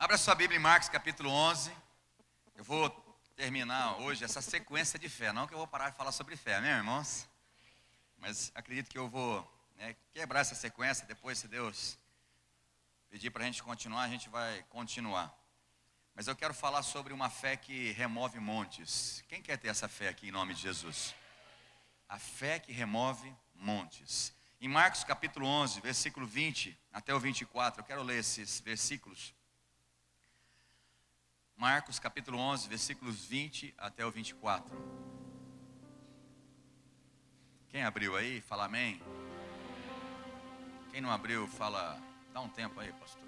Abra sua Bíblia em Marcos capítulo 11. Eu vou terminar hoje essa sequência de fé. Não que eu vou parar de falar sobre fé, né, irmãos? Mas acredito que eu vou quebrar essa sequência. Depois, se Deus pedir para a gente continuar, a gente vai continuar. Mas eu quero falar sobre uma fé que remove montes. Quem quer ter essa fé aqui em nome de Jesus? A fé que remove montes. Em Marcos capítulo 11, versículo 20 até o 24, eu quero ler esses versículos. Marcos capítulo 11, versículos 20 até o 24. Quem abriu aí, fala amém. Quem não abriu, fala, dá um tempo aí, pastor.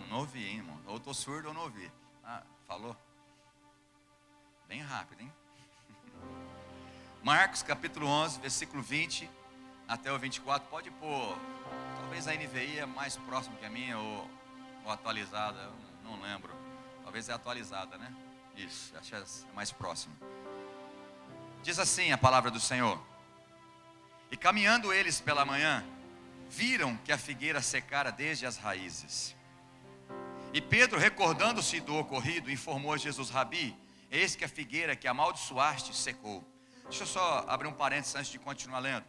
Não ouvi, hein, irmão. Ou estou surdo ou não ouvi. Ah, falou? Bem rápido, hein? Marcos capítulo 11, versículo 20 até o 24. Pode pôr, talvez a NVI é mais próximo que a minha ou atualizada, eu não lembro. Talvez é atualizada, né? Isso, acho que é mais próximo. Diz assim a palavra do Senhor: E caminhando eles pela manhã, viram que a figueira secara desde as raízes. E Pedro, recordando-se do ocorrido, informou a Jesus: Rabi, eis que a figueira que amaldiçoaste secou. Deixa eu só abrir um parênteses antes de continuar lendo.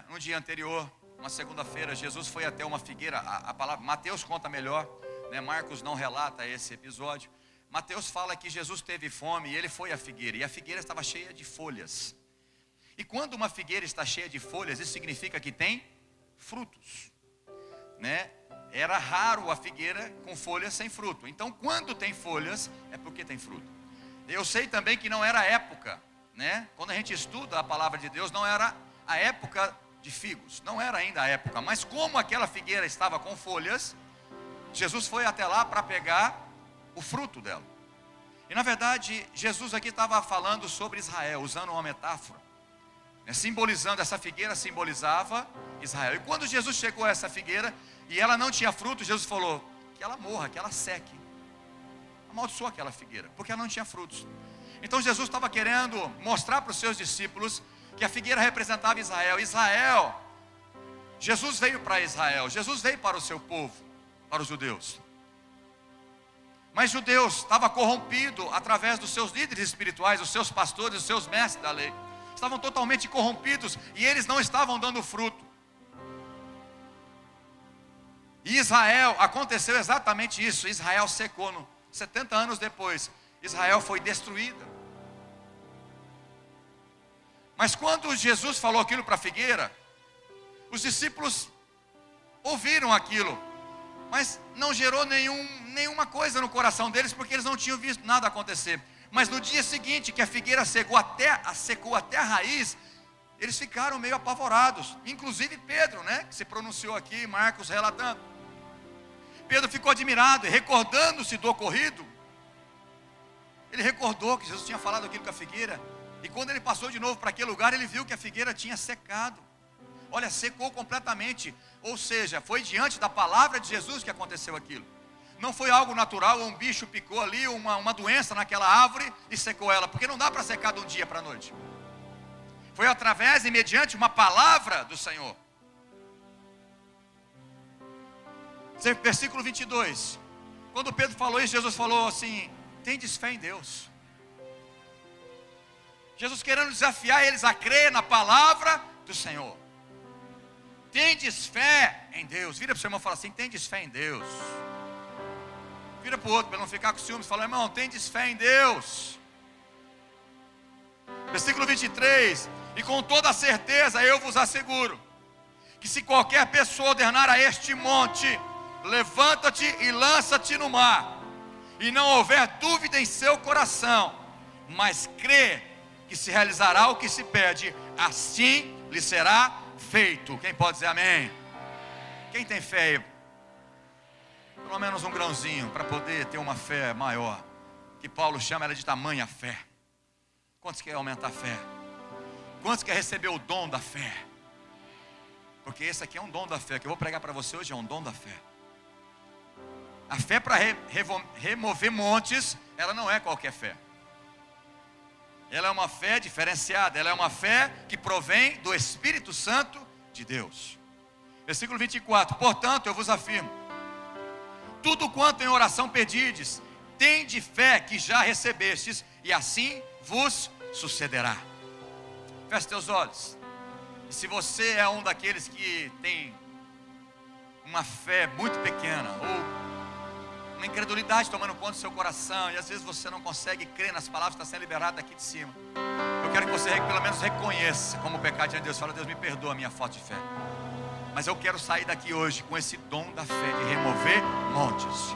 No dia anterior, uma segunda-feira, Jesus foi até uma figueira. A palavra Mateus conta melhor, Marcos não relata esse episódio. Mateus fala que Jesus teve fome e ele foi à figueira. E a figueira estava cheia de folhas. E quando uma figueira está cheia de folhas, isso significa que tem frutos. Era raro a figueira com folhas sem fruto. Então, quando tem folhas, é porque tem fruto. Eu sei também que não era a época. Quando a gente estuda a palavra de Deus, não era a época de figos, não era ainda a época, mas como aquela figueira estava com folhas, Jesus foi até lá para pegar o fruto dela. E na verdade, Jesus aqui estava falando sobre Israel, usando uma metáfora, simbolizando, essa figueira simbolizava Israel. E quando Jesus chegou a essa figueira, e ela não tinha fruto, Jesus falou, que ela morra, que ela seque. Amaldiçoou aquela figueira, porque ela não tinha frutos. Então Jesus estava querendo mostrar para os seus discípulos que a figueira representava Israel. Jesus veio para Israel, Jesus veio para o seu povo, para os judeus. Mas judeus estava corrompido através dos seus líderes espirituais, os seus pastores, os seus mestres da lei. Estavam totalmente corrompidos e eles não estavam dando fruto. E Israel, aconteceu exatamente isso. Israel secou. 70 anos depois, Israel foi destruída. Mas quando Jesus falou aquilo para a figueira, os discípulos ouviram aquilo, mas não gerou nenhuma coisa no coração deles, porque eles não tinham visto nada acontecer. Mas no dia seguinte, que a figueira secou até a raiz, eles ficaram meio apavorados. Inclusive Pedro, que se pronunciou aqui, Marcos relatando. Pedro ficou admirado e recordando-se do ocorrido. Ele recordou que Jesus tinha falado aquilo com a figueira. E quando ele passou de novo para aquele lugar, ele viu que a figueira tinha secado. Olha, secou completamente. Ou seja, foi diante da palavra de Jesus que aconteceu aquilo. Não foi algo natural, um bicho picou ali, uma doença naquela árvore e secou ela. Porque não dá para secar de um dia para a noite. Foi através e mediante uma palavra do Senhor. Versículo 22. Quando Pedro falou isso, Jesus falou assim: tendes fé em Deus. Jesus querendo desafiar eles a crer na palavra do Senhor. Tendes fé em Deus. Vira para o seu irmão e fala assim: tendes fé em Deus. Vira para o outro para não ficar com ciúmes. Fala: irmão, tendes fé em Deus. Versículo 23. E com toda certeza eu vos asseguro, que se qualquer pessoa ordenar a este monte: levanta-te e lança-te no mar, e não houver dúvida em seu coração, mas crê que se realizará o que se pede, assim lhe será feito. Quem pode dizer amém? Quem tem fé aí? Pelo menos um grãozinho, para poder ter uma fé maior, que Paulo chama ela de tamanha fé. Quantos querem aumentar a fé? Quantos querem receber o dom da fé? Porque esse aqui é um dom da fé, que eu vou pregar para você hoje, é um dom da fé. A fé para remover montes, ela não é qualquer fé. Ela é uma fé diferenciada, ela é uma fé que provém do Espírito Santo de Deus. Versículo 24: portanto eu vos afirmo, tudo quanto em oração pedirdes, tende fé que já recebestes, e assim vos sucederá. Feche teus olhos. E se você é um daqueles que tem uma fé muito pequena, ou uma incredulidade tomando conta do seu coração, e às vezes você não consegue crer nas palavras que estão sendo liberadas daqui de cima, eu quero que você pelo menos reconheça como pecado diante de Deus. Fala: Deus, me perdoa a minha falta de fé, mas eu quero sair daqui hoje com esse dom da fé de remover montes.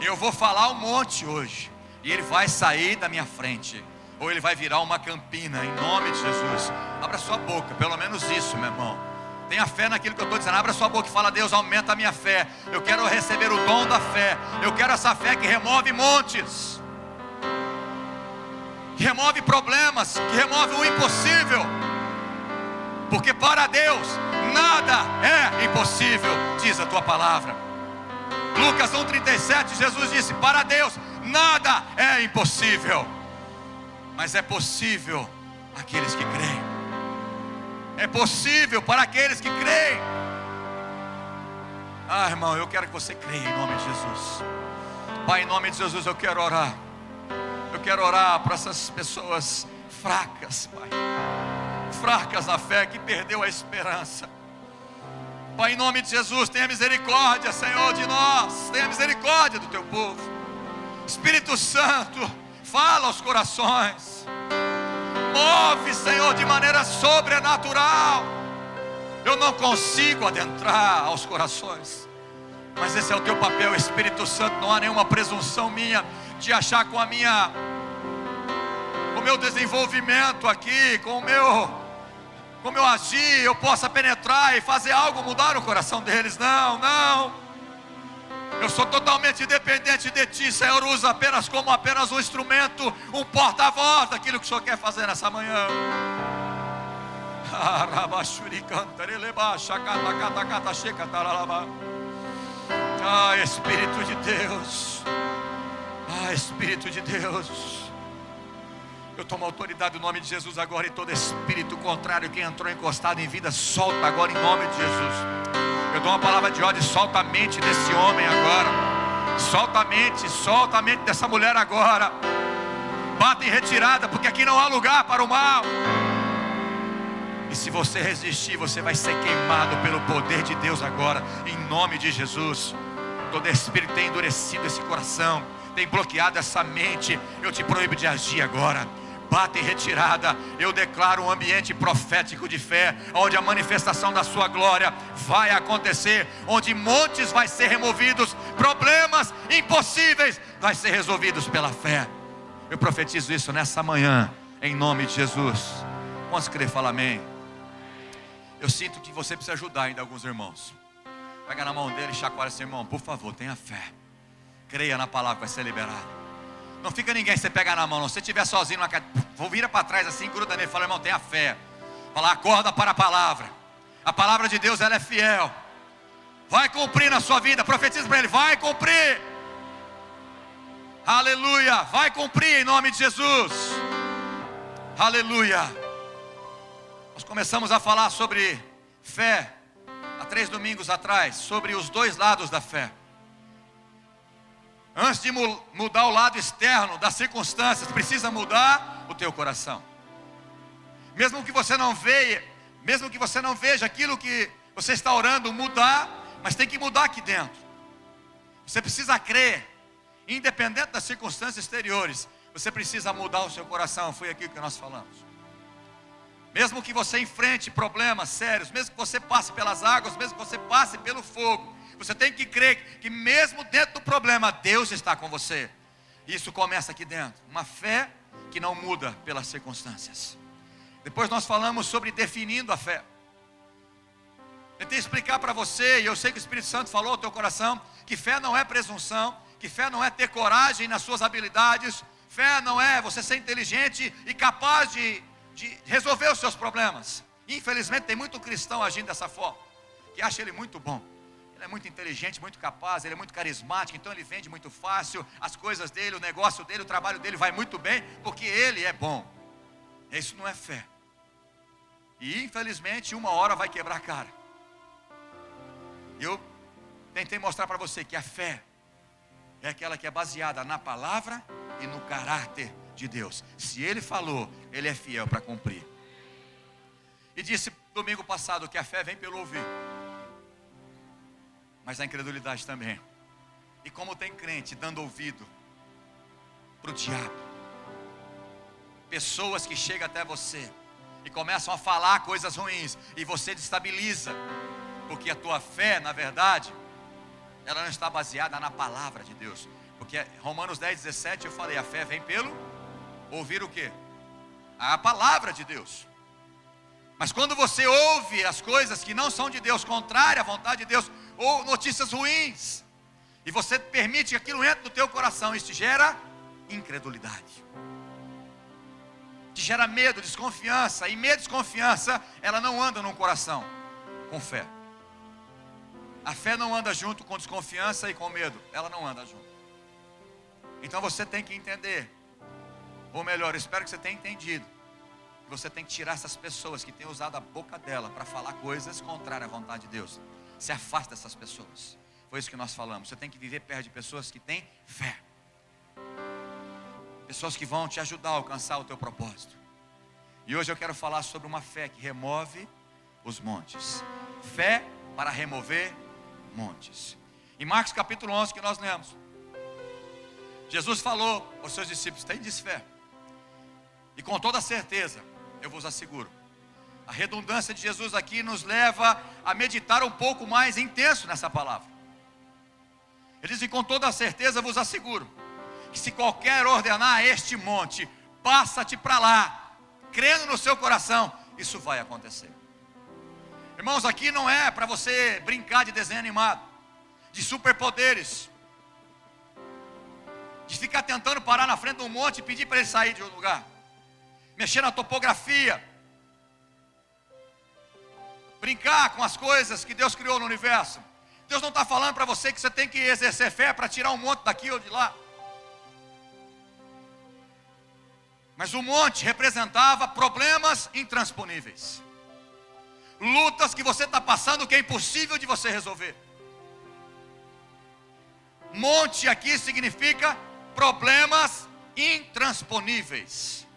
Eu vou falar um monte hoje, e ele vai sair da minha frente, ou ele vai virar uma campina, em nome de Jesus. Abra sua boca, pelo menos isso, meu irmão. Tenha fé naquilo que eu estou dizendo. Abra sua boca e fala: Deus, aumenta a minha fé. Eu quero receber o dom da fé. Eu quero essa fé que remove montes, que remove problemas, que remove o impossível. Porque para Deus nada é impossível, diz a tua palavra. Lucas 1,37, Jesus disse: para Deus nada é impossível, mas é possível aqueles que creem. É possível para aqueles que creem. Ah, irmão, eu quero que você creia em nome de Jesus. Pai, em nome de Jesus eu quero orar. Eu quero orar para essas pessoas fracas, Pai, fracas na fé, que perdeu a esperança. Pai, em nome de Jesus, tenha misericórdia, Senhor, de nós. Tenha misericórdia do teu povo. Espírito Santo, fala aos corações. Move, Senhor, de maneira sobrenatural. Eu não consigo adentrar aos corações, mas esse é o teu papel, Espírito Santo. Não há nenhuma presunção minha de achar com o meu desenvolvimento aqui, com o meu agir, eu possa penetrar e fazer algo mudar o coração deles. Não, não. Eu sou totalmente dependente de Ti, Senhor. Usa apenas como apenas um instrumento, um porta-voz daquilo que o Senhor quer fazer nessa manhã. Ah, Espírito de Deus. Ah, Espírito de Deus. Eu tomo autoridade no nome de Jesus agora, e todo espírito contrário que entrou encostado em vida, solta agora em nome de Jesus. Eu dou uma palavra de ordem: solta a mente desse homem agora. Solta a mente dessa mulher agora. Bata em retirada, porque aqui não há lugar para o mal. E se você resistir, você vai ser queimado pelo poder de Deus agora, em nome de Jesus. Todo espírito tem endurecido esse coração, tem bloqueado essa mente, eu te proíbo de agir agora. Bata em retirada. Eu declaro um ambiente profético de fé, onde a manifestação da sua glória vai acontecer, onde montes vai ser removidos, problemas impossíveis vai ser resolvidos pela fé. Eu profetizo isso nessa manhã, em nome de Jesus. Quantos crê, fala amém. Eu sinto que você precisa ajudar ainda alguns irmãos. Pega na mão dele e chacoalha esse irmão: por favor, tenha fé, creia na palavra que vai ser liberada. Não fica ninguém, você pega na mão, não. Se você estiver sozinho, vou virar para trás assim, gruda nele, fala: irmão, tenha fé. Fala: acorda para a palavra. A palavra de Deus, ela é fiel. Vai cumprir na sua vida. Profetiza para ele: vai cumprir. Aleluia, vai cumprir em nome de Jesus. Aleluia. Nós começamos a falar sobre fé há 3 domingos atrás, sobre os dois lados da fé. Antes de mudar o lado externo das circunstâncias, precisa mudar o teu coração. Mesmo que você não veja aquilo que você está orando mudar, mas tem que mudar aqui dentro. Você precisa crer, independente das circunstâncias exteriores. Você precisa mudar o seu coração. Foi aquilo que nós falamos. Mesmo que você enfrente problemas sérios, mesmo que você passe pelas águas, mesmo que você passe pelo fogo, você tem que crer que mesmo dentro do problema, Deus está com você. Isso começa aqui dentro. Uma fé que não muda pelas circunstâncias. Depois nós falamos sobre definindo a fé. Tentei explicar para você, e eu sei que o Espírito Santo falou ao teu coração, que fé não é presunção, que fé não é ter coragem nas suas habilidades. Fé não é você ser inteligente e capaz de resolver os seus problemas. Infelizmente tem muito cristão agindo dessa forma, que acha ele muito bom. Ele é muito inteligente, muito capaz, ele é muito carismático, então ele vende muito fácil, as coisas dele, o negócio dele, o trabalho dele vai muito bem, porque ele é bom. Isso não é fé. E infelizmente uma hora vai quebrar a cara. Eu tentei mostrar para você que a fé é aquela que é baseada na palavra e no caráter de Deus. Se Ele falou, Ele é fiel para cumprir. E disse domingo passado que a fé vem pelo ouvir, mas a incredulidade também. E como tem crente dando ouvido para o diabo, pessoas que chegam até você e começam a falar coisas ruins, e você destabiliza, porque a tua fé, na verdade, ela não está baseada na palavra de Deus. Porque Romanos 10:17 eu falei, a fé vem pelo ouvir o quê? A palavra de Deus. Mas quando você ouve as coisas que não são de Deus, contrária à vontade de Deus, ou notícias ruins, e você permite que aquilo entre no teu coração, isso te gera incredulidade, te gera medo, desconfiança. E medo e desconfiança, ela não anda num coração com fé. A fé não anda junto com desconfiança e com medo, ela não anda junto. Então você tem que entender, ou melhor, eu espero que você tenha entendido, que você tem que tirar essas pessoas que têm usado a boca dela para falar coisas contrárias à vontade de Deus. Se afasta dessas pessoas. Foi isso que nós falamos. Você tem que viver perto de pessoas que têm fé, pessoas que vão te ajudar a alcançar o teu propósito. E hoje eu quero falar sobre uma fé que remove os montes. Fé para remover montes. Em Marcos capítulo 11 que nós lemos, Jesus falou aos seus discípulos: tendes fé. E com toda certeza, eu vos asseguro, a redundância de Jesus aqui nos leva a meditar um pouco mais intenso nessa palavra. Ele diz: e com toda certeza vos asseguro, que se qualquer ordenar a este monte, passa-te para lá, crendo no seu coração, isso vai acontecer. Irmãos, aqui não é para você brincar de desenho animado, de superpoderes, de ficar tentando parar na frente de um monte e pedir para ele sair de um lugar, mexer na topografia, brincar com as coisas que Deus criou no universo. Deus não está falando para você que você tem que exercer fé para tirar um monte daqui ou de lá. Mas o monte representava problemas intransponíveis, lutas que você está passando que é impossível de você resolver. Monte aqui significa problemas intransponíveis,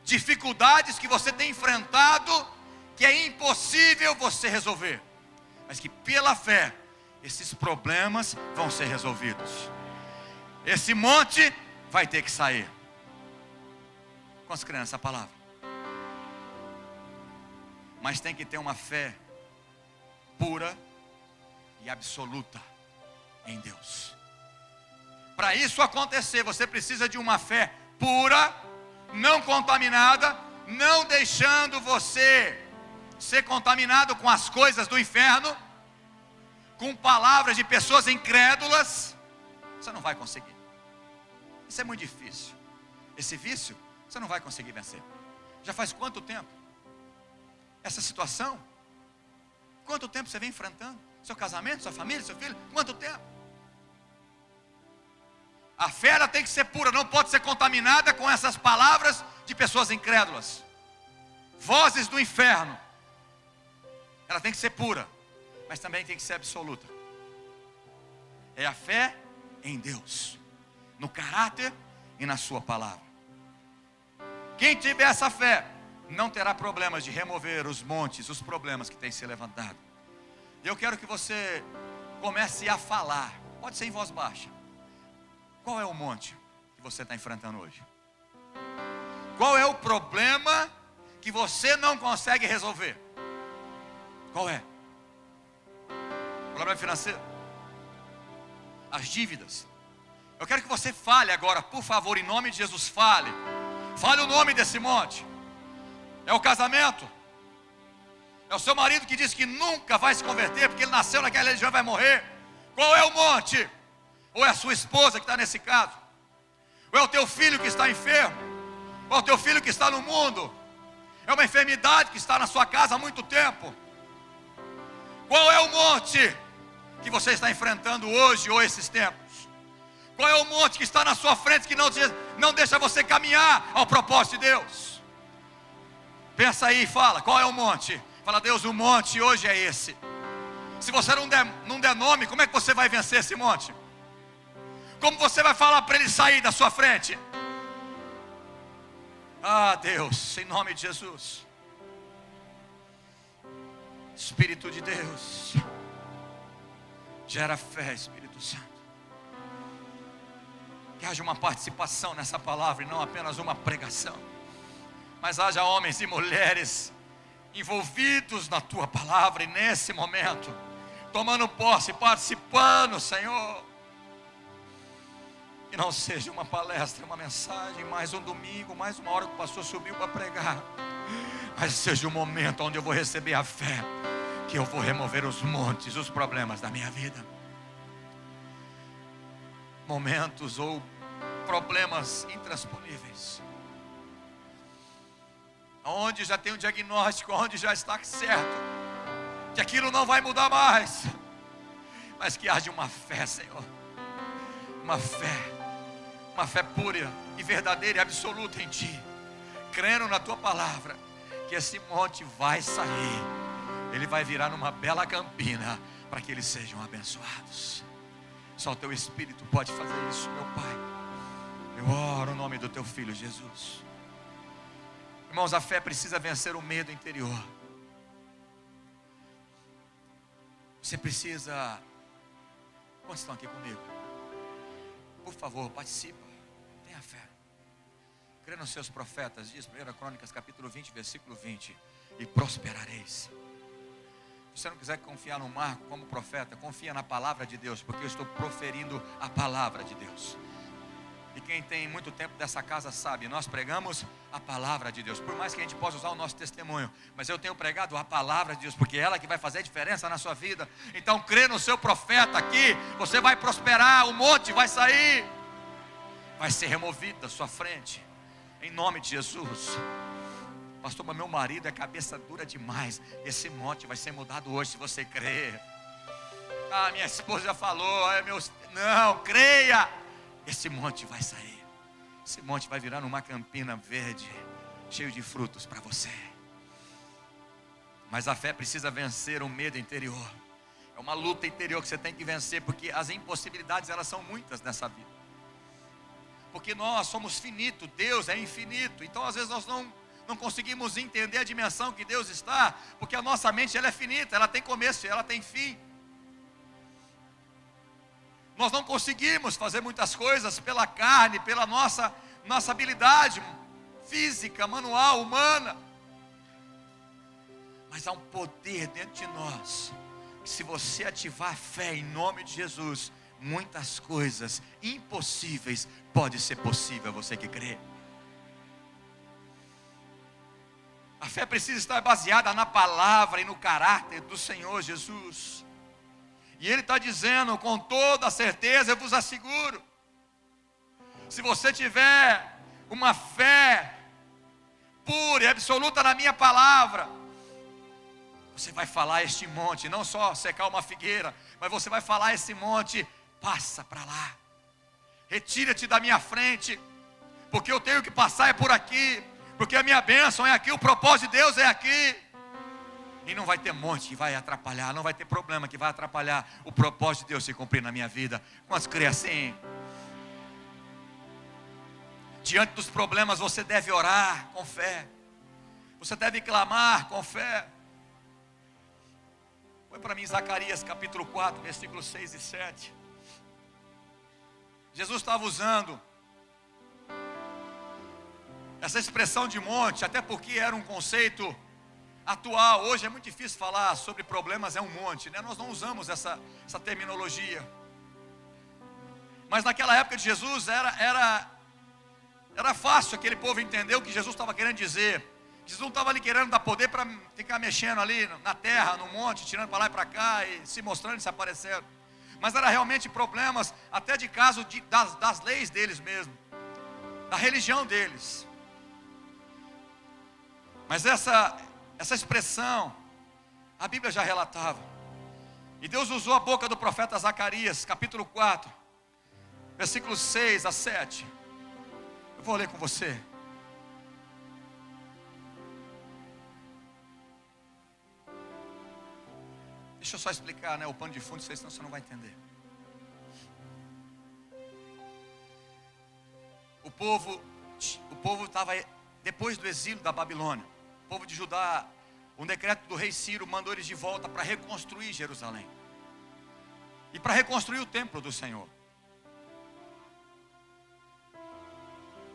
dificuldades que você tem enfrentado que é impossível você resolver, mas que pela fé esses problemas vão ser resolvidos. Esse monte vai ter que sair. Com as crianças a palavra. Mas tem que ter uma fé pura e absoluta em Deus. Para isso acontecer, você precisa de uma fé pura, não contaminada, não deixando você ser contaminado com as coisas do inferno, com palavras de pessoas incrédulas. Você não vai conseguir. Isso é muito difícil. Esse vício você não vai conseguir vencer. Já faz quanto tempo essa situação? Quanto tempo você vem enfrentando? Seu casamento, sua família, seu filho? Quanto tempo? A fé ela tem que ser pura, não pode ser contaminada com essas palavras de pessoas incrédulas, vozes do inferno. Ela tem que ser pura, mas também tem que ser absoluta. É a fé em Deus, no caráter e na sua palavra. Quem tiver essa fé não terá problemas de remover os montes, os problemas que têm se levantado. Eu quero que você comece a falar, pode ser em voz baixa. Qual é o monte que você está enfrentando hoje? Qual é o problema que você não consegue resolver? Qual é? Problema financeiro? As dívidas? Eu quero que você fale agora, por favor, em nome de Jesus, fale. Fale o nome desse monte. É o casamento? É o seu marido que diz que nunca vai se converter porque ele nasceu naquela religião e vai morrer? Qual é o monte? Ou é a sua esposa que está nesse caso? Ou é o teu filho que está enfermo? Ou é o teu filho que está no mundo? É uma enfermidade que está na sua casa há muito tempo? Qual é o monte que você está enfrentando hoje ou esses tempos? Qual é o monte que está na sua frente que não deixa você caminhar ao propósito de Deus? Pensa aí e fala, qual é o monte? Fala: Deus, o monte hoje é esse. Se você não der nome, como é que você vai vencer esse monte? Como você vai falar para ele sair da sua frente? Ah, Deus, em nome de Jesus. Espírito de Deus, gera fé, Espírito Santo. Que haja uma participação nessa palavra e não apenas uma pregação, mas haja homens e mulheres envolvidos na tua palavra e nesse momento, tomando posse, participando, Senhor. Que não seja uma palestra, uma mensagem, mais um domingo, mais uma hora que o pastor subiu para pregar, mas seja um momento onde eu vou receber a fé, que eu vou remover os montes, os problemas da minha vida. Momentos ou problemas intransponíveis, onde já tem um diagnóstico, onde já está certo que aquilo não vai mudar mais, mas que haja uma fé, Senhor, uma fé pura e verdadeira e absoluta em Ti, crendo na Tua palavra, que esse monte vai sair, ele vai virar numa bela campina, para que eles sejam abençoados. Só o Teu Espírito pode fazer isso, meu Pai. Eu oro no nome do Teu Filho Jesus. Irmãos, a fé precisa vencer o medo interior. Você precisa... Quantos estão aqui comigo? Por favor, participa. Tenha fé. Crê nos seus profetas, diz 1 Crônicas capítulo 20, versículo 20. E prosperareis. Se você não quiser confiar no Marco como profeta, confia na palavra de Deus, porque eu estou proferindo a palavra de Deus. E quem tem muito tempo dessa casa sabe, nós pregamos a palavra de Deus. Por mais que a gente possa usar o nosso testemunho, mas eu tenho pregado a palavra de Deus, porque é ela que vai fazer a diferença na sua vida. Então crê no seu profeta aqui, você vai prosperar, o monte vai sair, vai ser removido da sua frente, em nome de Jesus. Pastor, mas meu marido é cabeça dura demais. Esse monte vai ser mudado hoje, se você crer. Ah, minha esposa já falou, não, creia. Esse monte vai sair. Esse monte vai virar numa campina verde, cheio de frutos para você. Mas a fé precisa vencer o medo interior. É uma luta interior que você tem que vencer, porque as impossibilidades, elas são muitas nessa vida. Porque nós somos finitos, Deus é infinito. Então às vezes nós não conseguimos entender a dimensão que Deus está, porque a nossa mente, ela é finita, ela tem começo e ela tem fim. Nós não conseguimos fazer muitas coisas pela carne, pela nossa habilidade física, manual, humana. Mas há um poder dentro de nós, que se você ativar a fé em nome de Jesus, muitas coisas impossíveis podem ser possíveis, você que crê. A fé precisa estar baseada na palavra e no caráter do Senhor Jesus. E Ele está dizendo, com toda certeza, eu vos asseguro, se você tiver uma fé pura e absoluta na minha palavra, você vai falar a este monte, não só secar uma figueira, mas você vai falar a esse monte, passa para lá, retira-te da minha frente, porque eu tenho que passar é por aqui, porque a minha bênção é aqui, o propósito de Deus é aqui. E não vai ter monte que vai atrapalhar, não vai ter problema que vai atrapalhar o propósito de Deus se cumprir na minha vida. Quantos creem assim? Diante dos problemas você deve orar com fé, você deve clamar com fé. Põe para mim Zacarias capítulo 4, versículos 6 e 7. Jesus estava usando essa expressão de monte, até porque era um conceito atual. Hoje é muito difícil falar sobre problemas, é um monte, né? Nós não usamos essa terminologia. Mas naquela época de Jesus era fácil aquele povo entender o que Jesus estava querendo dizer. Jesus não estava ali querendo dar poder para ficar mexendo ali na terra, no monte, tirando para lá e para cá, e se mostrando e se aparecendo. Mas era realmente problemas, até de caso das leis deles mesmo, da religião deles. Mas essa expressão, a Bíblia já relatava. E Deus usou a boca do profeta Zacarias, capítulo 4, versículos 6 a 7. Eu vou ler com você. Deixa eu só explicar, o pano de fundo, senão você não vai entender. povo estava depois do exílio da Babilônia. O povo de Judá, um decreto do rei Ciro mandou eles de volta para reconstruir Jerusalém e para reconstruir o templo do Senhor.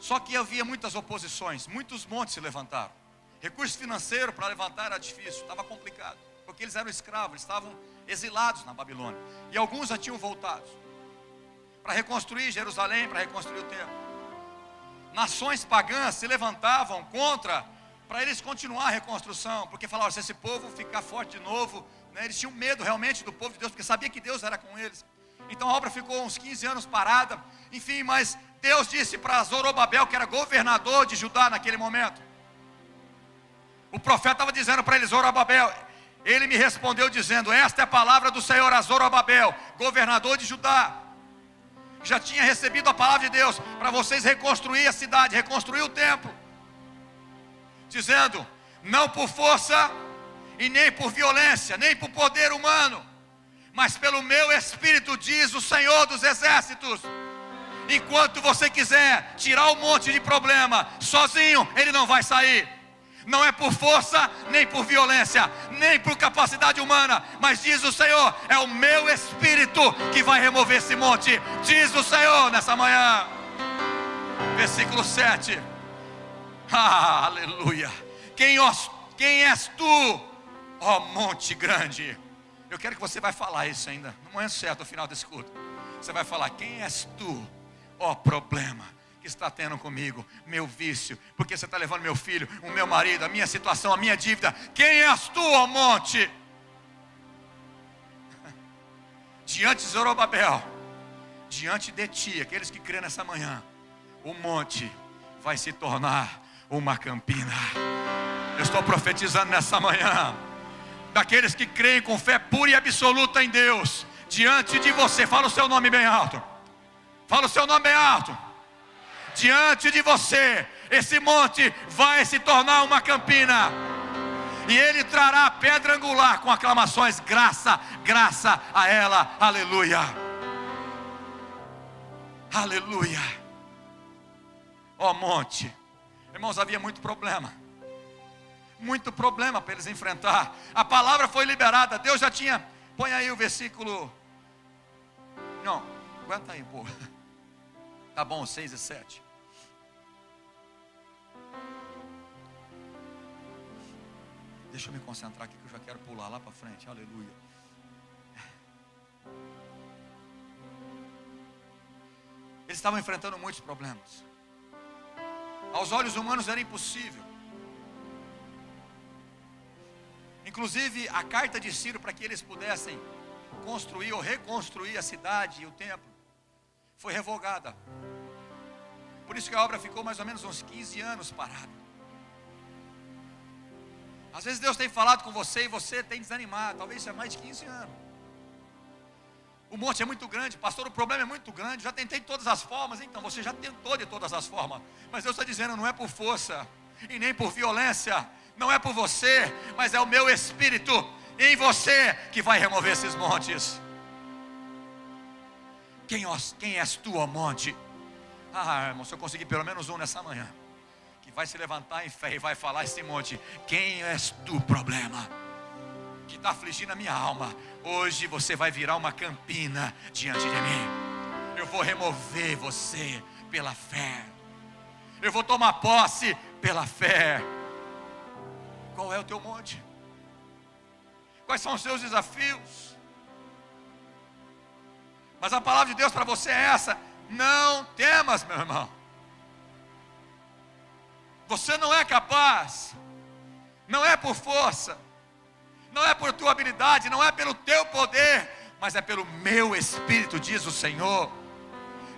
Só que havia muitas oposições, muitos montes se levantaram. Recurso financeiro para levantar era difícil, estava complicado, porque eles eram escravos, eles estavam exilados na Babilônia, e alguns já tinham voltado para reconstruir Jerusalém, para reconstruir o templo. Nações pagãs se levantavam contra, para eles continuar a reconstrução, porque falavam, se esse povo ficar forte de novo, né, eles tinham medo realmente do povo de Deus, porque sabia que Deus era com eles. Então a obra ficou uns 15 anos parada, enfim, mas Deus disse para Zorobabel, que era governador de Judá naquele momento, o profeta estava dizendo para ele, Zorobabel, ele me respondeu dizendo, esta é a palavra do Senhor a Zorobabel, governador de Judá, já tinha recebido a palavra de Deus, para vocês reconstruir a cidade, reconstruir o templo, dizendo, não por força, e nem por violência, nem por poder humano, mas pelo meu Espírito, diz o Senhor dos Exércitos. Enquanto você quiser tirar um monte de problema, sozinho, ele não vai sair. Não é por força, nem por violência, nem por capacidade humana, mas diz o Senhor, é o meu Espírito que vai remover esse monte, diz o Senhor nessa manhã. Versículo 7, aleluia. Quem és tu, ó monte grande? Eu quero que você vai falar isso ainda, não é certo no final desse culto. Você vai falar, quem és tu, ó problema que está tendo comigo, meu vício, porque você está levando meu filho, o meu marido, a minha situação, a minha dívida. Quem és tu, ó monte? Diante de Zorobabel, diante de ti, aqueles que crêem nessa manhã, o monte vai se tornar uma campina. Eu estou profetizando nessa manhã, daqueles que creem com fé pura e absoluta em Deus, diante de você, fala o seu nome bem alto, fala o seu nome bem alto, diante de você, esse monte vai se tornar uma campina, e ele trará pedra angular com aclamações, graça, graça a ela, aleluia, aleluia. Ó monte, irmãos, havia muito problema para eles enfrentar. A palavra foi liberada, Deus já tinha, põe aí o versículo, não, aguenta aí, pô, tá bom, 6 e 7. Deixa eu me concentrar aqui, que eu já quero pular lá para frente, aleluia. Eles estavam enfrentando muitos problemas, aos olhos humanos era impossível. Inclusive a carta de Ciro, para que eles pudessem construir ou reconstruir a cidade e o templo, foi revogada. Por isso que a obra ficou mais ou menos uns 15 anos parada. Às vezes Deus tem falado com você e você tem desanimado, talvez seja mais de 15 anos. O monte é muito grande, pastor, o problema é muito grande, já tentei de todas as formas. Então você já tentou de todas as formas, mas Deus está dizendo, não é por força e nem por violência, não é por você, mas é o meu Espírito em você que vai remover esses montes. Quem és tu, ó monte? Irmão, se eu conseguir pelo menos um nessa manhã, que vai se levantar em fé e vai falar esse monte, quem és tu, problema, que está afligindo a minha alma, hoje você vai virar uma campina diante de mim. Eu vou remover você pela fé, eu vou tomar posse pela fé. Qual é o teu monte? Quais são os seus desafios? Mas a palavra de Deus para você é essa: não temas, meu irmão. Você não é capaz, não é por força, não é por tua habilidade, não é pelo teu poder, mas é pelo meu Espírito, diz o Senhor.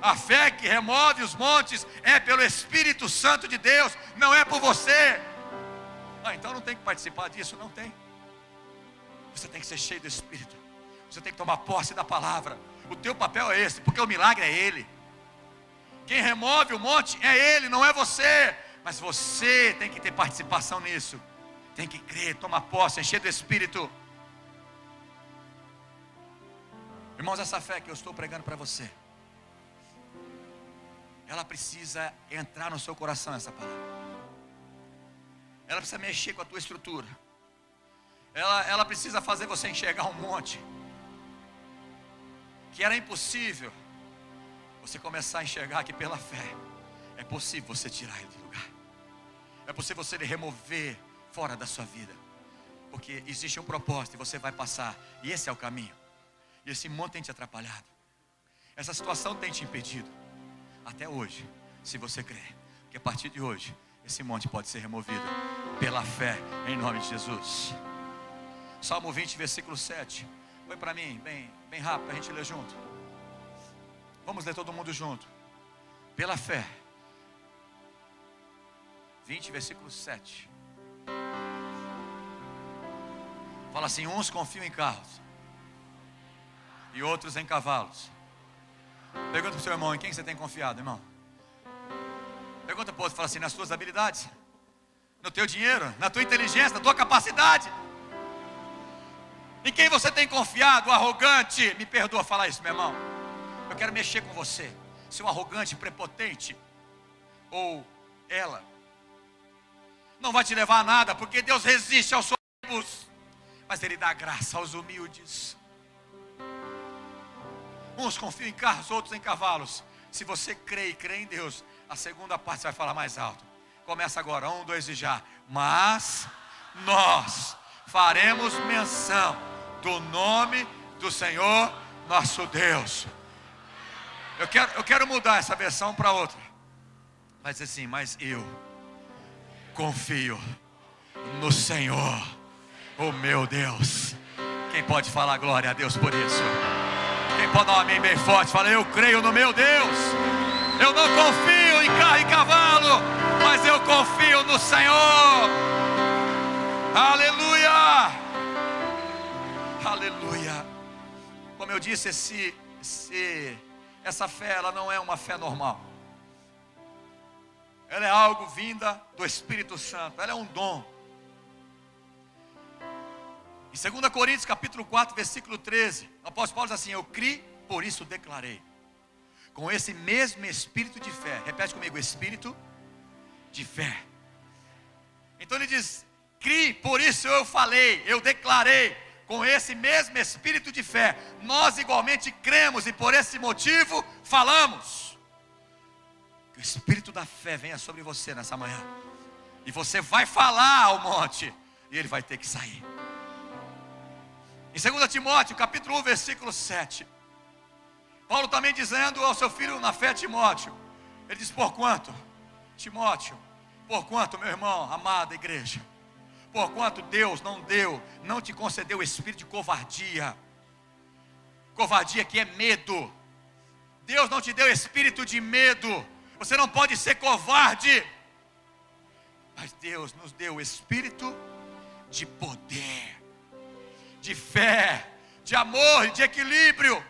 A fé que remove os montes é pelo Espírito Santo de Deus, não é por você. Então não tem que participar disso, não tem. Você tem que ser cheio do Espírito, você tem que tomar posse da palavra. O teu papel é esse, porque o milagre é Ele. Quem remove o monte é Ele, não é você. Mas você tem que ter participação nisso, tem que crer, tomar posse, encher do Espírito. Irmãos, essa fé que eu estou pregando para você ela precisa entrar no seu coração, essa palavra. Ela precisa mexer com a tua estrutura. Ela precisa fazer você enxergar um monte que era impossível. Você começar a enxergar que pela fé é possível você tirar ele do lugar. É possível você remover fora da sua vida. Porque existe um propósito e você vai passar. E esse é o caminho. E esse monte tem te atrapalhado. Essa situação tem te impedido. Até hoje, se você crer que a partir de hoje, esse monte pode ser removido pela fé, em nome de Jesus. Salmo 20, versículo 7. Põe para mim, bem rápido, para a gente ler junto. Vamos ler todo mundo junto. Pela fé. 20, versículo 7. Fala assim: uns confiam em carros e outros em cavalos. Pergunta para o seu irmão: em quem você tem confiado, irmão? Pergunta para o outro, fala assim: nas tuas habilidades, no teu dinheiro, na tua inteligência, na tua capacidade. Em quem você tem confiado? O arrogante, me perdoa falar isso, meu irmão. Eu quero mexer com você. Se o arrogante, prepotente, ou ela, não vai te levar a nada, porque Deus resiste aos soberbos, mas Ele dá graça aos humildes. Uns confiam em carros, outros em cavalos. Se você crê e crê em Deus, a segunda parte vai falar mais alto. Começa agora, 1, 2 e já. Mas nós faremos menção do nome do Senhor nosso Deus. Eu quero mudar essa versão para outra. Vai dizer assim: mas eu confio no Senhor, o meu Deus. Quem pode falar glória a Deus por isso? Quem pode dar um amém bem forte? Fala: eu creio no meu Deus. Eu não confio em carro e cavalo, mas eu confio no Senhor. Aleluia, aleluia. Como eu disse, essa fé, ela não é uma fé normal. Ela é algo vinda do Espírito Santo. Ela é um dom. Em 2 Coríntios capítulo 4, versículo 13, o apóstolo Paulo diz assim: eu criei, por isso declarei. Com esse mesmo espírito de fé. Repete comigo: espírito de fé. Então ele diz: criei, por isso eu falei, eu declarei. Com esse mesmo espírito de fé, nós igualmente cremos e por esse motivo falamos. Que o espírito da fé venha sobre você nessa manhã. E você vai falar ao monte, e ele vai ter que sair. Em 2 Timóteo, capítulo 1, versículo 7. Paulo também dizendo ao seu filho na fé, Timóteo. Ele diz: porquanto, Timóteo, porquanto, meu irmão, amada igreja, porquanto Deus não te concedeu o espírito de covardia. Covardia que é medo. Deus não te deu espírito de medo. Você não pode ser covarde. Mas Deus nos deu o espírito de poder, de fé, de amor e de equilíbrio.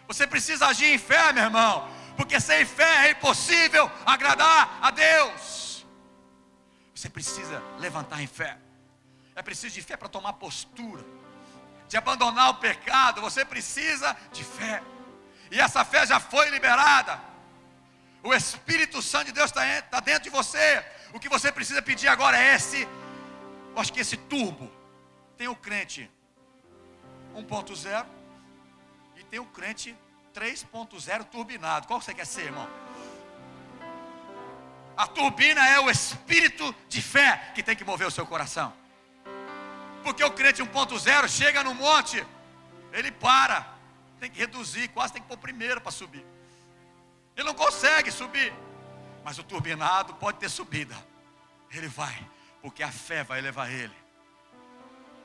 Você precisa agir em fé, meu irmão, porque sem fé é impossível agradar a Deus. Você precisa levantar em fé. É preciso de fé para tomar postura, de abandonar o pecado. Você precisa de fé. E essa fé já foi liberada. O Espírito Santo de Deus está dentro de você. O que você precisa pedir agora é eu acho que esse turbo. Tem o crente 1.0 e tem o crente 3.0 turbinado. Qual você quer ser, irmão? A turbina é o espírito de fé que tem que mover o seu coração. Porque o crente 1.0 chega no monte, ele para, tem que reduzir, quase tem que pôr primeiro para subir. Ele não consegue subir. Mas o turbinado pode ter subida. Ele vai, porque a fé vai levar ele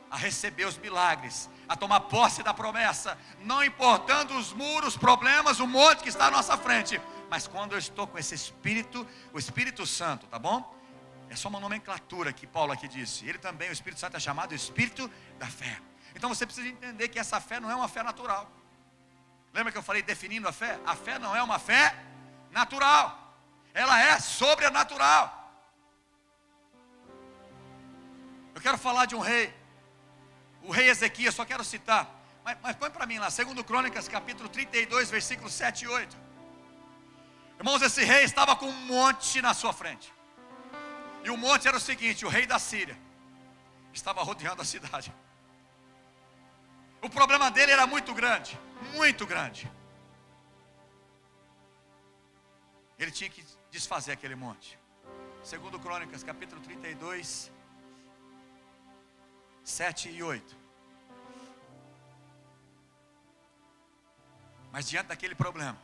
a receber os milagres, a tomar posse da promessa, não importando os muros, problemas, o monte que está à nossa frente. Mas quando eu estou com esse Espírito, o Espírito Santo, tá bom? É só uma nomenclatura que Paulo aqui disse. Ele também, o Espírito Santo, é chamado Espírito da fé. Então você precisa entender que essa fé não é uma fé natural. Lembra que eu falei definindo a fé? A fé não é uma fé natural. Ela é sobrenatural. Eu quero falar de um rei. O rei Ezequias, só quero citar. Mas põe para mim lá, 2 Crônicas, capítulo 32, versículos 7 e 8. Irmãos, esse rei estava com um monte na sua frente. E o monte era o seguinte: o rei da Síria estava rodeando a cidade. O problema dele era muito grande, muito grande. Ele tinha que desfazer aquele monte. Segundo Crônicas, capítulo 32, 7 e 8. Mas diante daquele problema,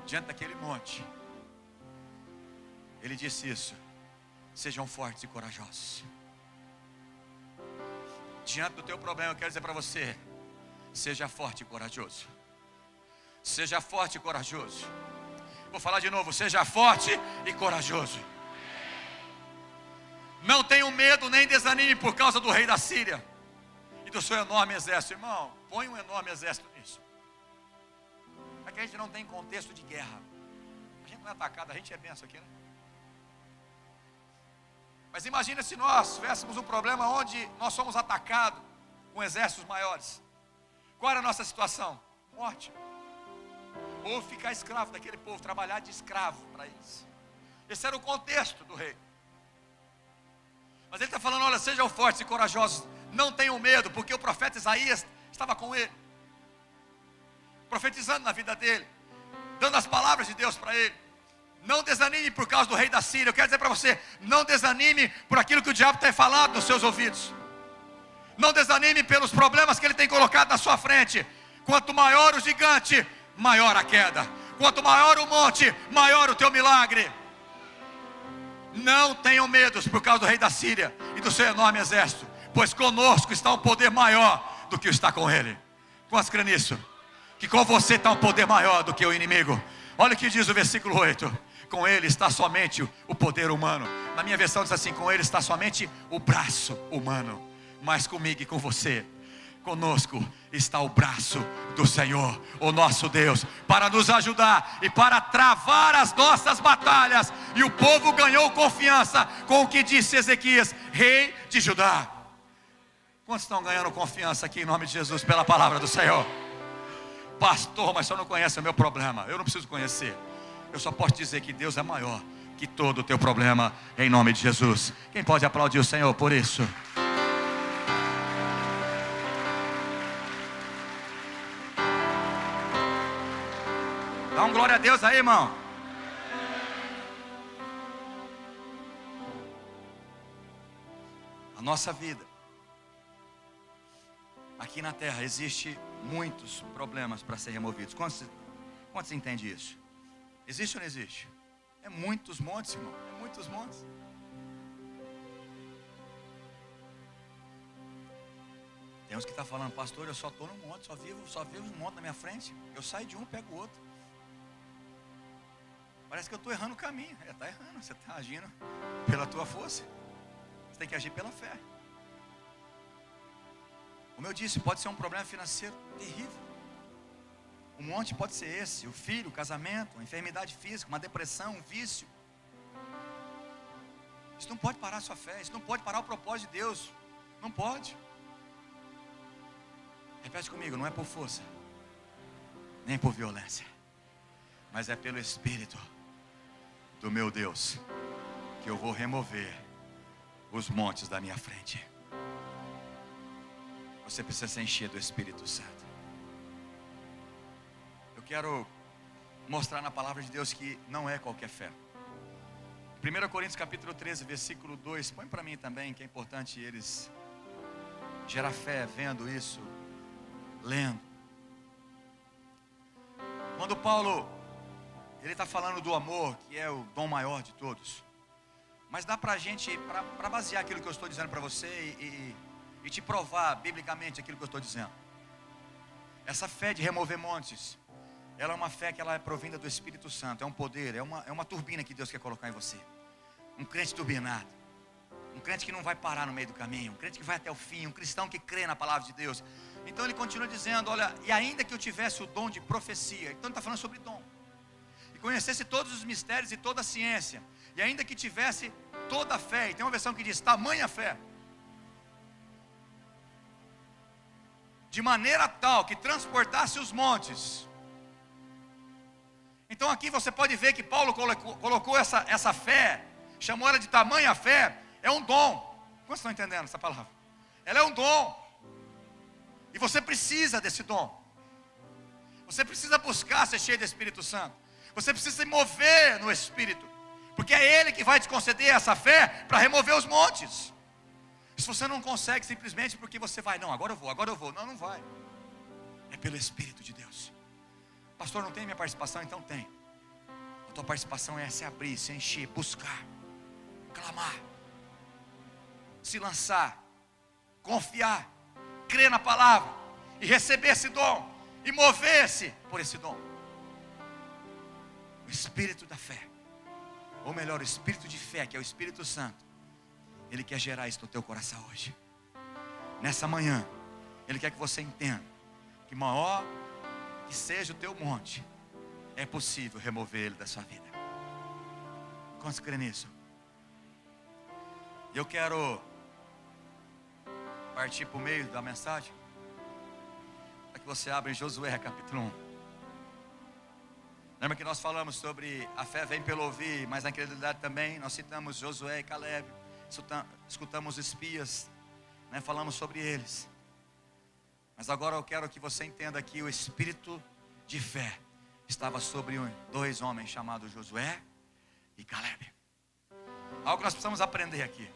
diante daquele monte, ele disse isso: sejam fortes e corajosos. Diante do teu problema, eu quero dizer para você: seja forte e corajoso. Seja forte e corajoso. Vou falar de novo: seja forte e corajoso. Não tenha medo nem desanime por causa do rei da Síria e do seu enorme exército. Irmão, põe um enorme exército nisso. É que a gente não tem contexto de guerra. A gente não é atacado, a gente é benção aqui, né? Mas imagina se nós tivéssemos um problema onde nós somos atacados com exércitos maiores. Qual era a nossa situação? Morte. Ou ficar escravo daquele povo, trabalhar de escravo para eles. Esse era o contexto do rei. Mas ele está falando: olha, sejam fortes e corajosos, não tenham medo, porque o profeta Isaías estava com ele, profetizando na vida dele, dando as palavras de Deus para ele. Não desanime por causa do rei da Síria. Eu quero dizer para você: não desanime por aquilo que o diabo tem falado nos seus ouvidos. Não desanime pelos problemas que ele tem colocado na sua frente. Quanto maior o gigante, maior a queda. Quanto maior o monte, maior o teu milagre. Não tenham medos por causa do rei da Síria e do seu enorme exército, pois conosco está um poder maior do que está com ele. Quantos crê nisso? Que com você está um poder maior do que o inimigo. Olha o que diz o versículo 8: com ele está somente o poder humano. Na minha versão diz assim: com ele está somente o braço humano. Mas comigo e com você, conosco está o braço do Senhor, o nosso Deus, para nos ajudar e para travar as nossas batalhas. E o povo ganhou confiança com o que disse Ezequias, rei de Judá. Quantos estão ganhando confiança aqui em nome de Jesus pela palavra do Senhor? Pastor, mas você não conhece o meu problema. Eu não preciso conhecer. Eu só posso dizer que Deus é maior que todo o teu problema, em nome de Jesus. Quem pode aplaudir o Senhor por isso? Dá um glória a Deus aí, irmão. A nossa vida aqui na terra existe muitos problemas para ser removidos. Quantos entendem isso? Existe ou não existe? É muitos montes, irmão. É muitos montes. Tem uns que estão falando: pastor, eu só estou no monte, só vivo um monte na minha frente. Eu saio de um, pego o outro. Parece que eu estou errando o caminho. Está errando, você está agindo pela tua força. Você tem que agir pela fé. Como eu disse, pode ser um problema financeiro terrível. Um monte pode ser esse: o filho, o casamento, uma enfermidade física, uma depressão, um vício. Isso não pode parar a sua fé. Isso não pode parar o propósito de Deus. Não pode. Repete comigo: não é por força, nem por violência, mas é pelo Espírito do meu Deus que eu vou remover os montes da minha frente. Você precisa ser enchido do Espírito Santo. Eu quero mostrar na palavra de Deus que não é qualquer fé. 1 Coríntios capítulo 13, versículo 2. Põe para mim também, que é importante eles gerar fé vendo isso, lendo. Quando Paulo, ele está falando do amor, que é o dom maior de todos. Mas dá para a gente, para basear aquilo que eu estou dizendo para você e te provar biblicamente aquilo que eu estou dizendo. Essa fé de remover montes, ela é uma fé que ela é provinda do Espírito Santo. É um poder, é uma turbina que Deus quer colocar em você. Um crente turbinado, um crente que não vai parar no meio do caminho, um crente que vai até o fim, um cristão que crê na palavra de Deus. Então ele continua dizendo: olha, e ainda que eu tivesse o dom de profecia. Então ele está falando sobre dom. E conhecesse todos os mistérios e toda a ciência, e ainda que tivesse toda a fé. E tem uma versão que diz tamanha fé, de maneira tal que transportasse os montes. Então aqui você pode ver que Paulo colocou essa fé, chamou ela de tamanha fé, é um dom. Como estão entendendo essa palavra? Ela é um dom. E você precisa desse dom. Você precisa buscar ser cheio do Espírito Santo. Você precisa se mover no Espírito. Porque é Ele que vai te conceder essa fé para remover os montes. Se você não consegue simplesmente porque você vai, não, agora eu vou. Não, não vai. É pelo Espírito de Deus. Pastor, não tem minha participação? Então tem. A tua participação é se abrir, se encher, buscar, clamar, se lançar, confiar, crer na palavra e receber esse dom e mover-se por esse dom. O Espírito da fé, ou melhor, o Espírito de fé, que é o Espírito Santo, Ele quer gerar isso no teu coração hoje. Nessa manhã, Ele quer que você entenda que maior que seja o teu monte, é possível remover ele da sua vida. Quantos creem nisso? Eu quero partir para o meio da mensagem, para que você abra em Josué capítulo 1. Lembra que nós falamos sobre a fé vem pelo ouvir, mas a incredulidade também. Nós citamos Josué e Caleb, escutamos espias, né? Falamos sobre eles. Mas agora eu quero que você entenda que o espírito de fé estava sobre dois homens chamados Josué e Caleb. Algo que nós precisamos aprender aqui.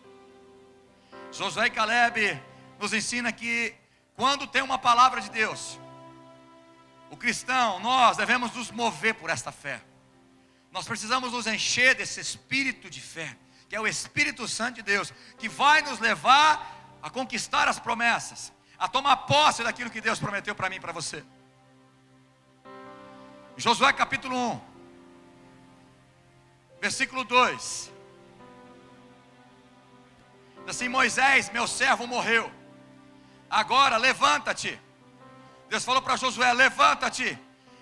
Josué e Caleb nos ensina que quando tem uma palavra de Deus, o cristão, nós devemos nos mover por esta fé. Nós precisamos nos encher desse espírito de fé, que é o Espírito Santo de Deus, que vai nos levar a conquistar as promessas, a tomar posse daquilo que Deus prometeu para mim e para você. Josué capítulo 1, versículo 2. Diz assim: Moisés, meu servo, morreu. Agora levanta-te. Deus falou para Josué: levanta-te,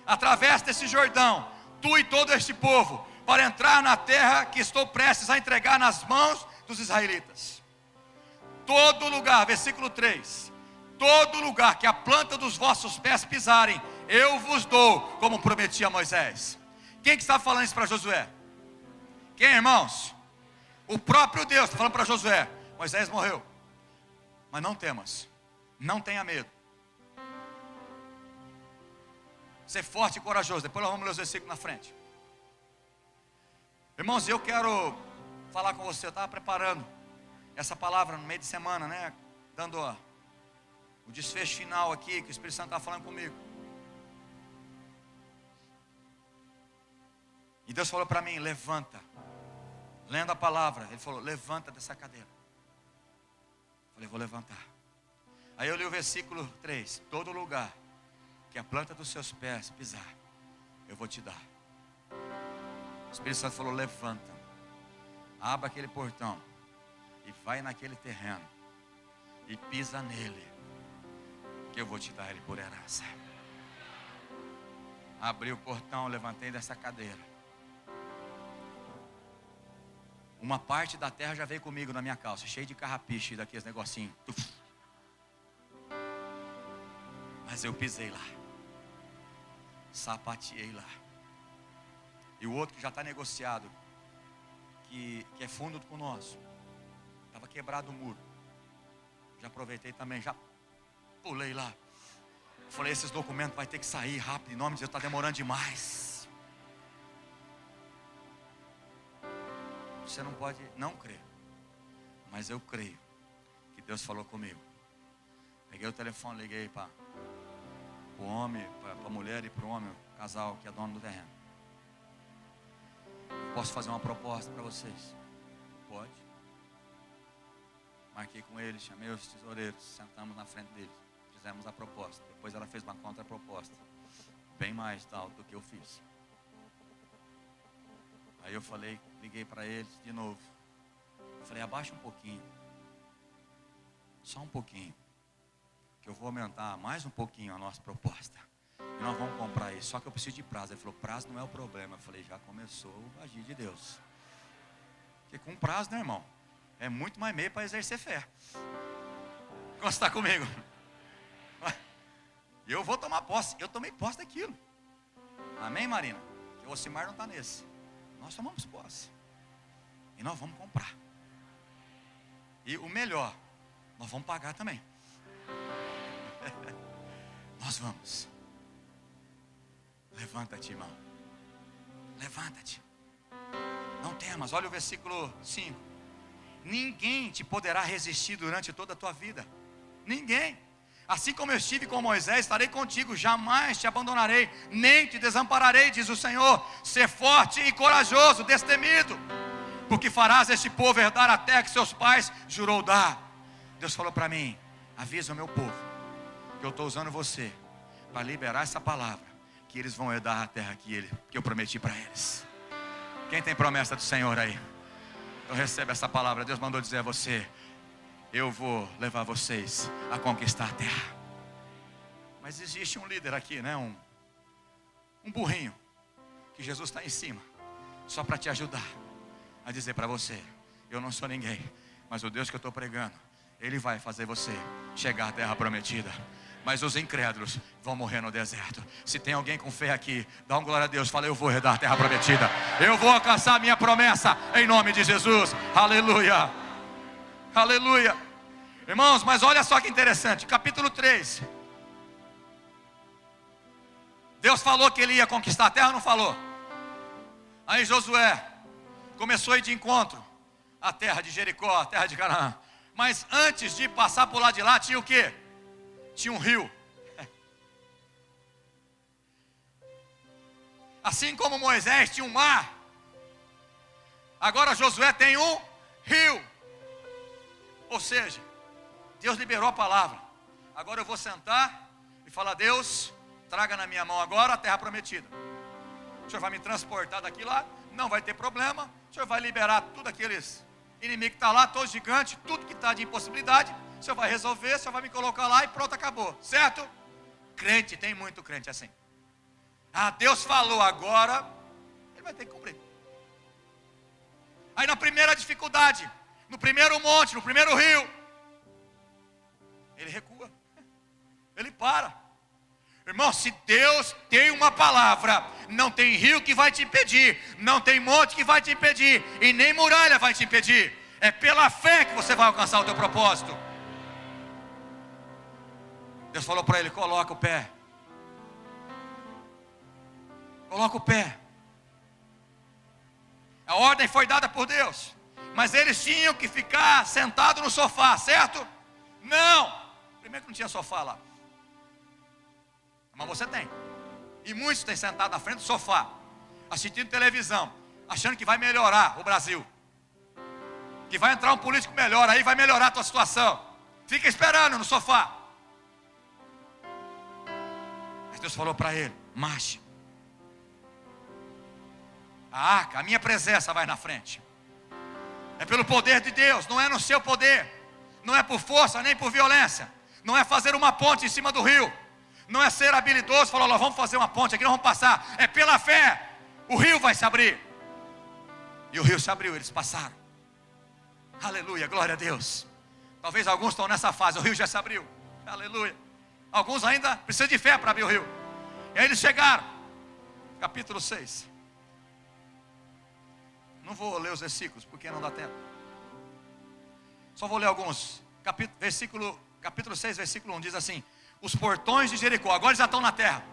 atravessa desse Jordão, tu e todo este povo, para entrar na terra que estou prestes a entregar nas mãos dos israelitas. Todo lugar, versículo 3, todo lugar que a planta dos vossos pés pisarem, eu vos dou, como prometi a Moisés. Quem que está falando isso para Josué? Quem, irmãos? O próprio Deus está falando para Josué: Moisés morreu, mas não temas, não tenha medo. Ser forte e corajoso. Depois nós vamos ler os versículos na frente. Irmãos, eu quero falar com você. Eu estava preparando essa palavra no meio de semana, né? Dando o desfecho final aqui, que o Espírito Santo está falando comigo. E Deus falou para mim: levanta. Lendo a palavra, Ele falou: levanta dessa cadeira. Eu falei: vou levantar. Aí eu li o versículo 3: todo lugar que a planta dos seus pés pisar, eu vou te dar. O Espírito Santo falou: levanta, abra aquele portão e vai naquele terreno e pisa nele, que eu vou te dar ele por herança. Abri o portão, levantei dessa cadeira. Uma parte da terra já veio comigo na minha calça, cheio de carrapiche, daqueles negocinhos. Mas eu pisei lá, sapateei lá. E o outro que já está negociado, que é fundo com o nosso, estava quebrado o muro. Já aproveitei também, já pulei lá. Falei: esses documentos vai ter que sair rápido, em nome de Deus, está demorando demais. Você não pode não crer, mas eu creio que Deus falou comigo. Peguei o telefone, liguei para o homem, para a mulher e para o homem, o casal que é dono do terreno. Posso fazer uma proposta para vocês? Pode. Marquei com eles, chamei os tesoureiros, sentamos na frente deles, fizemos a proposta. Depois ela fez uma contraproposta, bem mais alta do que eu fiz. Aí eu falei, liguei para eles de novo. Eu falei: abaixa um pouquinho, só um pouquinho, que eu vou aumentar mais um pouquinho a nossa proposta. E nós vamos comprar isso, só que eu preciso de prazo. Ele falou: prazo não é o problema. Eu falei: já começou o agir de Deus. Porque com prazo, né, irmão? É muito mais meio para exercer fé. Como está comigo? Eu vou tomar posse. Eu tomei posse daquilo. Amém, Marina? O Ocimar não está nesse. Nós tomamos posse. E nós vamos comprar. E o melhor, nós vamos pagar também. Nós vamos. Levanta-te, irmão. Levanta-te. Não temas. Olha o versículo 5. Ninguém te poderá resistir durante toda a tua vida. Ninguém. Assim como eu estive com Moisés, estarei contigo. Jamais te abandonarei, nem te desampararei, diz o Senhor. Ser forte e corajoso, destemido, porque farás este povo herdar a terra que seus pais jurou dar. Deus falou para mim: avisa o meu povo que eu estou usando você para liberar essa palavra, que eles vão herdar a terra que eu prometi para eles. Quem tem promessa do Senhor aí? Então recebe essa palavra. Deus mandou dizer a você: eu vou levar vocês a conquistar a terra. Mas existe um líder aqui, né? Um burrinho, que Jesus está em cima, só para te ajudar a dizer para você: eu não sou ninguém, mas o Deus que eu estou pregando, Ele vai fazer você chegar à terra prometida. Mas os incrédulos vão morrer no deserto. Se tem alguém com fé aqui, dá um glória a Deus. Fala: eu vou herdar a terra prometida. Eu vou alcançar a minha promessa, em nome de Jesus. Aleluia. Aleluia. Irmãos, mas olha só que interessante. Capítulo 3. Deus falou que Ele ia conquistar a terra ou não falou? Aí Josué começou a ir de encontro à terra de Jericó, a terra de Canaã. Mas antes de passar por lá de lá, tinha o quê? Tinha um rio. Assim como Moisés tinha um mar, agora Josué tem um rio. Ou seja, Deus liberou a palavra. Agora eu vou sentar e falar: Deus, traga na minha mão agora a terra prometida. O Senhor vai me transportar daqui lá, não vai ter problema. O Senhor vai liberar tudo aqueles inimigos que estão lá, todos gigantes, tudo que está de impossibilidade. O Senhor vai resolver, o Senhor vai me colocar lá e pronto, acabou. Certo? Crente, tem muito crente assim. Ah, Deus falou agora, Ele vai ter que cumprir. Aí na primeira dificuldade, no primeiro monte, no primeiro rio, Ele recua. Ele para. Irmão, se Deus tem uma palavra, não tem rio que vai te impedir, não tem monte que vai te impedir, e nem muralha vai te impedir. É pela fé que você vai alcançar o teu propósito. Deus falou para ele: coloca o pé. Coloca o pé. A ordem foi dada por Deus, mas eles tinham que ficar sentados no sofá, certo? Não. Primeiro que não tinha sofá lá. Mas você tem. E muitos têm sentado na frente do sofá, assistindo televisão, achando que vai melhorar o Brasil, que vai entrar um político melhor, aí vai melhorar a tua situação. Fica esperando no sofá. Mas Deus falou para ele: marche. A arca, a minha presença vai na frente. É pelo poder de Deus, não é no seu poder, não é por força nem por violência, não é fazer uma ponte em cima do rio, não é ser habilidoso, falar: vamos fazer uma ponte aqui, nós vamos passar. É pela fé. O rio vai se abrir. E o rio se abriu, eles passaram. Aleluia, glória a Deus. Talvez alguns estão nessa fase, o rio já se abriu. Aleluia. Alguns ainda precisam de fé para abrir o rio. E aí eles chegaram. Capítulo 6. Não vou ler os versículos, porque não dá tempo. Só vou ler alguns. Capítulo 6, versículo 1, diz assim: os portões de Jericó, agora eles já estão na terra,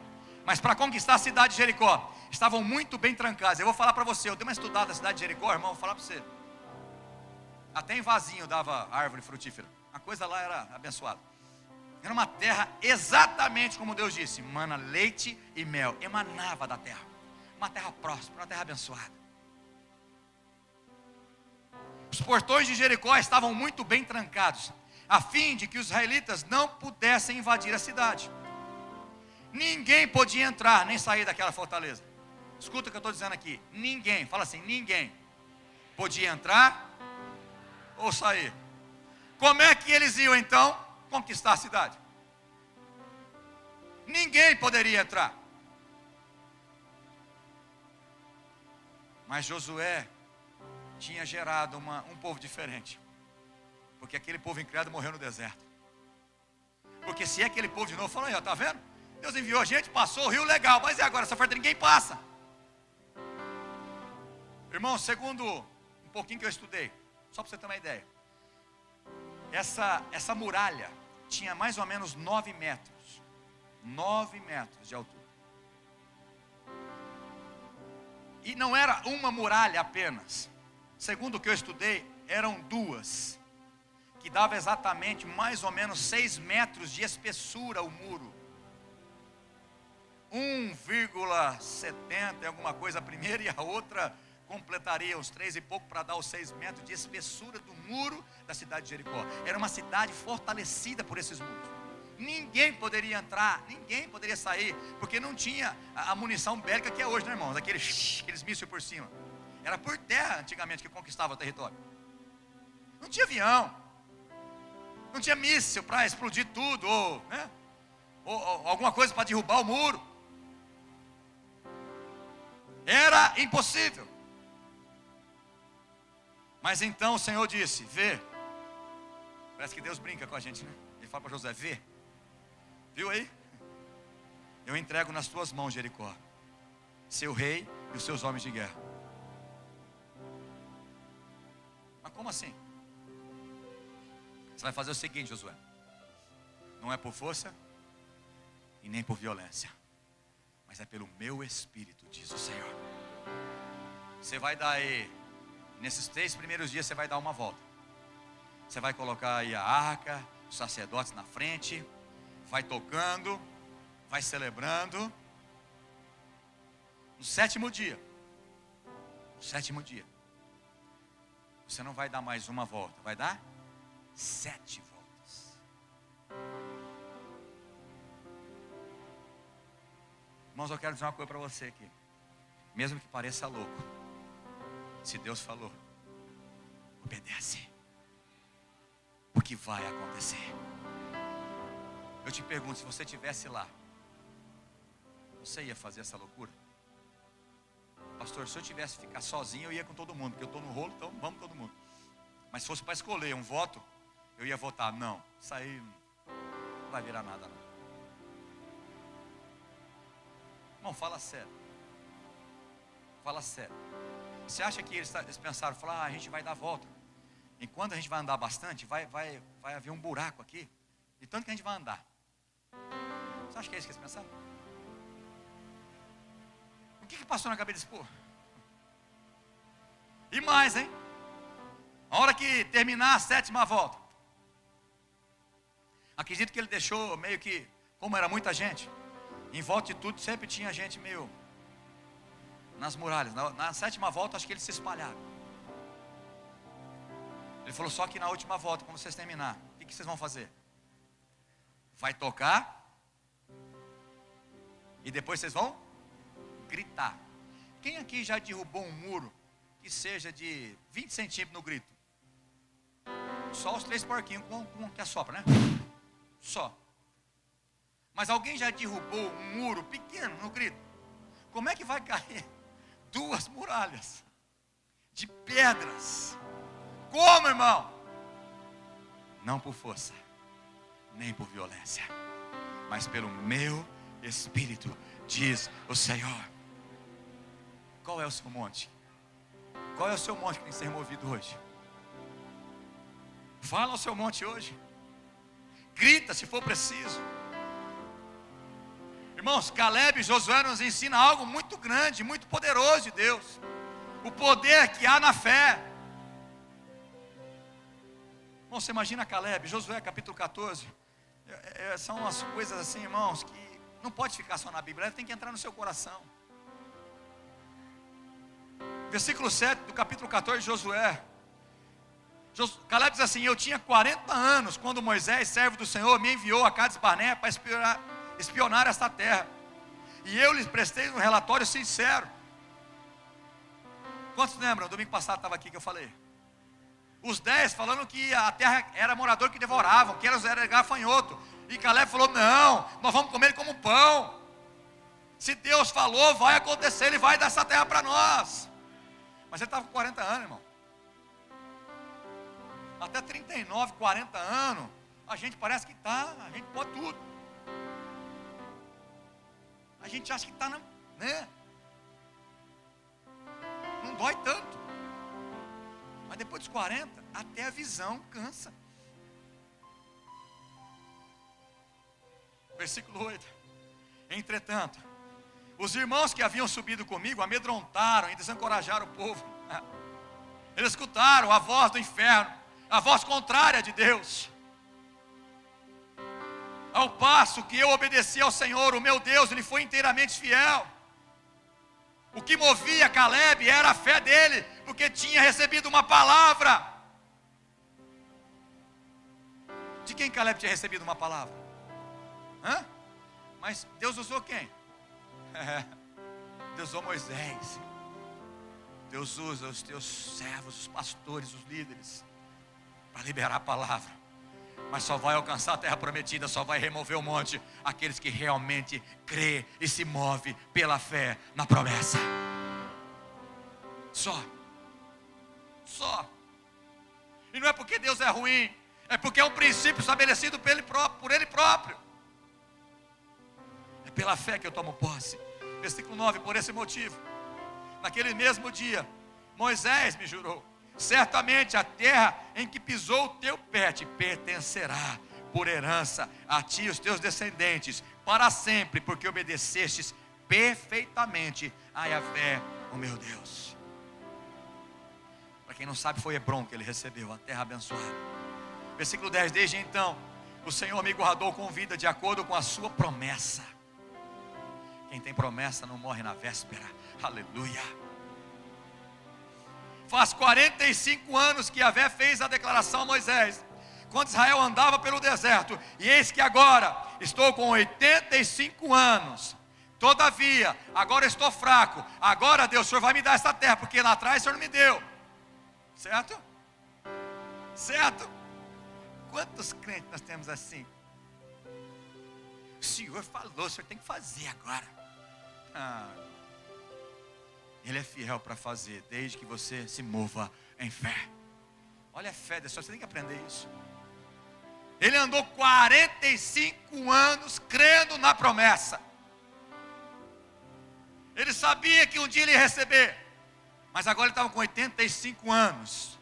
mas para conquistar a cidade de Jericó, estavam muito bem trancados. Eu vou falar para você, eu dei uma estudada na cidade de Jericó, irmão, vou falar para você. Até em vasinho dava árvore frutífera. A coisa lá era abençoada. Era uma terra exatamente como Deus disse: mana leite e mel, emanava da terra. Uma terra próspera, uma terra abençoada. Os portões de Jericó estavam muito bem trancados, a fim de que os israelitas não pudessem invadir a cidade. Ninguém podia entrar nem sair daquela fortaleza. Escuta o que eu estou dizendo aqui. Ninguém, fala assim: ninguém podia entrar ou sair. Como é que eles iam então conquistar a cidade? Ninguém poderia entrar. Mas Josué tinha gerado um povo diferente, porque aquele povo incrédulo morreu no deserto. Porque se é aquele povo de novo, falou: aí, ó, tá vendo? Deus enviou a gente, passou o rio, legal, mas e agora? Essa oferta ninguém passa. Irmão, segundo um pouquinho que eu estudei, só para você ter uma ideia, essa muralha tinha mais ou menos 9 metros. 9 metros de altura. E não era uma muralha apenas. Segundo o que eu estudei, eram duas, que dava exatamente mais ou menos 6 metros de espessura o muro. 1,70 alguma coisa a primeira, e a outra completaria os 3 e pouco para dar os 6 metros de espessura do muro da cidade de Jericó. Era uma cidade fortalecida por esses muros. Ninguém poderia entrar, ninguém poderia sair, porque não tinha a munição bélica que é hoje, né, irmãos? Aqueles mísseis por cima. Era por terra antigamente que conquistava o território. Não tinha avião, não tinha míssil para explodir tudo, ou alguma coisa para derrubar o muro. Era impossível. Mas então o Senhor disse: vê. Parece que Deus brinca com a gente, né? Ele fala para Josué: vê. Viu aí? Eu entrego nas tuas mãos Jericó, seu rei e os seus homens de guerra. Mas como assim? Você vai fazer o seguinte, Josué: não é por força e nem por violência, mas é pelo meu Espírito, diz o Senhor. Você vai dar aí, nesses 3 primeiros dias você vai dar uma volta. Você vai colocar aí a arca, os sacerdotes na frente, vai tocando, vai celebrando. No 7º dia, você não vai dar mais uma volta, vai dar 7 voltas. Irmãos, eu quero dizer uma coisa para você aqui. Mesmo que pareça louco, se Deus falou, obedece, porque vai acontecer. Eu te pergunto, se você estivesse lá, você ia fazer essa loucura? Pastor, se eu tivesse que ficar sozinho, eu ia com todo mundo, porque eu estou no rolo, então vamos todo mundo. Mas se fosse para escolher um voto, eu ia votar. Não, isso aí não vai virar nada não. Irmão, fala sério. Fala sério. Você acha que eles pensaram, falaram, a gente vai dar a volta. Enquanto a gente vai andar bastante, vai haver um buraco aqui, de tanto que a gente vai andar. Você acha que é isso que eles pensaram? O que passou na cabeça desse povo? E mais, hein? A hora que terminar a 7ª volta, acredito que ele deixou meio que, como era muita gente, em volta de tudo sempre tinha gente meio nas muralhas. Na 7ª volta acho que eles se espalharam. Ele falou: só que na última volta, quando vocês terminar, o que vocês vão fazer? Vai tocar e depois vocês vão gritar. Quem aqui já derrubou um muro que seja de 20 centímetros no grito? Só os 3 porquinhos com que assopra, né? Só. Mas alguém já derrubou um muro pequeno no grito? Como é que vai cair 2 muralhas de pedras? Como, irmão? Não por força, nem por violência, mas pelo meu Espírito, diz o Senhor. Qual é o seu monte? Qual é o seu monte que tem que ser removido hoje? Fala ao seu monte hoje. Grita se for preciso. Irmãos, Caleb e Josué nos ensinam algo muito grande, muito poderoso de Deus. O poder que há na fé. Bom, você imagina Caleb, Josué capítulo 14. São umas coisas assim, irmãos, que não pode ficar só na Bíblia, tem que entrar no seu coração. Versículo 7 do capítulo 14 de Josué. Caleb diz assim: eu tinha 40 anos quando Moisés, servo do Senhor, me enviou a Cades Barnea para espionar esta terra, e eu lhes prestei um relatório sincero. Quantos lembram? Domingo passado estava aqui que eu falei. Os 10 falando que a terra era morador que devoravam, que era gafanhoto. E Caleb falou: não, nós vamos comer ele como pão. Se Deus falou, vai acontecer, Ele vai dar essa terra para nós. Mas ele estava com 40 anos, irmão. Até 39, 40 anos, a gente parece que está, a gente pode tudo. A gente acha que está, né? não dói tanto. Mas depois dos 40, até a visão cansa. Versículo 8. Entretanto, os irmãos que haviam subido comigo amedrontaram e desencorajaram o povo. Eles escutaram a voz do inferno, a voz contrária de Deus. Ao passo que eu obedeci ao Senhor, o meu Deus, Ele foi inteiramente fiel. O que movia Caleb era a fé dele, porque tinha recebido uma palavra. De quem Caleb tinha recebido uma palavra? Mas Deus usou quem? Deus usou Moisés. Deus usa os teus servos, os pastores, os líderes, para liberar a palavra. Mas só vai alcançar a terra prometida, só vai remover o monte aqueles que realmente crê e se move pela fé na promessa. Só. E não é porque Deus é ruim, é porque é um princípio estabelecido por Ele próprio. É pela fé que eu tomo posse. Versículo 9, por esse motivo, naquele mesmo dia, Moisés me jurou: certamente a terra em que pisou o teu pé te pertencerá por herança a ti e os teus descendentes para sempre, porque obedecestes perfeitamente a Yahvé, o meu Deus. Para quem não sabe, foi Hebrom que ele recebeu, a terra abençoada. Versículo 10, desde então o Senhor me guardou com vida de acordo com a sua promessa. Quem tem promessa não morre na véspera. Aleluia. Faz 45 anos que Yahvé fez a declaração a Moisés, quando Israel andava pelo deserto, e eis que agora estou com 85 anos, todavia, agora estou fraco, agora Deus, o Senhor vai me dar essa terra, porque lá atrás o Senhor não me deu, certo? Certo? Quantos crentes nós temos assim? O Senhor falou, o Senhor tem que fazer agora. Ele é fiel para fazer, desde que você se mova em fé. Olha a fé dessa, você tem que aprender isso. Ele andou 45 anos crendo na promessa. Ele sabia que um dia ele ia receber, mas agora ele estava com 85 anos.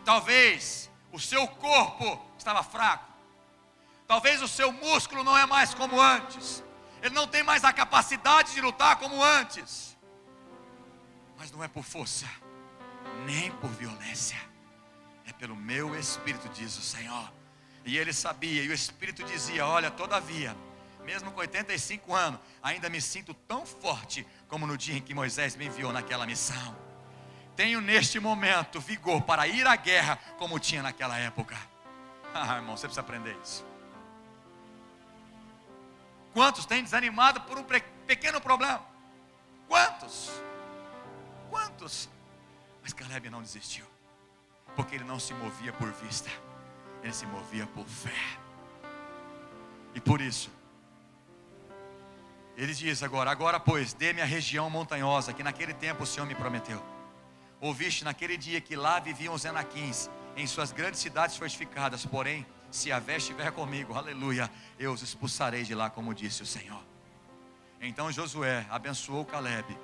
Talvez o seu corpo estava fraco, talvez o seu músculo não é mais como antes, ele não tem mais a capacidade de lutar como antes. Mas não é por força, nem por violência, é pelo meu Espírito, diz o Senhor. E ele sabia, e o Espírito dizia: olha, todavia, mesmo com 85 anos, ainda me sinto tão forte como no dia em que Moisés me enviou naquela missão. Tenho neste momento vigor para ir à guerra como tinha naquela época. Irmão, você precisa aprender isso. Quantos têm desanimado por um pequeno problema? Quantos? Mas Caleb não desistiu, porque ele não se movia por vista, ele se movia por fé. E por isso ele diz agora pois, dê-me a região montanhosa que naquele tempo o Senhor me prometeu. Ouviste naquele dia que lá viviam os Enaquins, em suas grandes cidades fortificadas, porém, se Yahvé estiver comigo, aleluia, eu os expulsarei de lá, como disse o Senhor. Então Josué abençoou Caleb,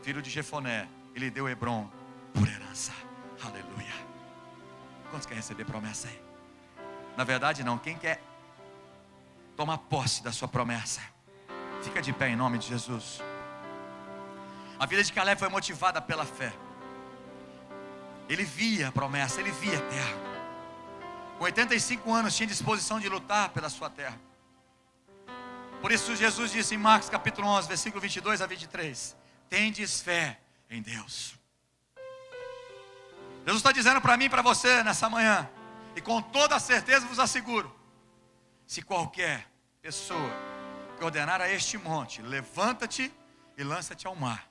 filho de Jefoné, e lhe deu Hebrom por herança. Aleluia. Quantos querem receber promessa aí? Na verdade não, quem quer tomar posse da sua promessa, fica de pé em nome de Jesus. A vida de Caleb foi motivada pela fé. Ele via a promessa, ele via a terra. Com 85 anos tinha disposição de lutar pela sua terra. Por isso Jesus disse em Marcos capítulo 11, versículo 22 a 23: tendes fé em Deus. Jesus está dizendo para mim e para você nessa manhã, e com toda certeza vos asseguro: se qualquer pessoa que ordenar a este monte, levanta-te e lança-te ao mar,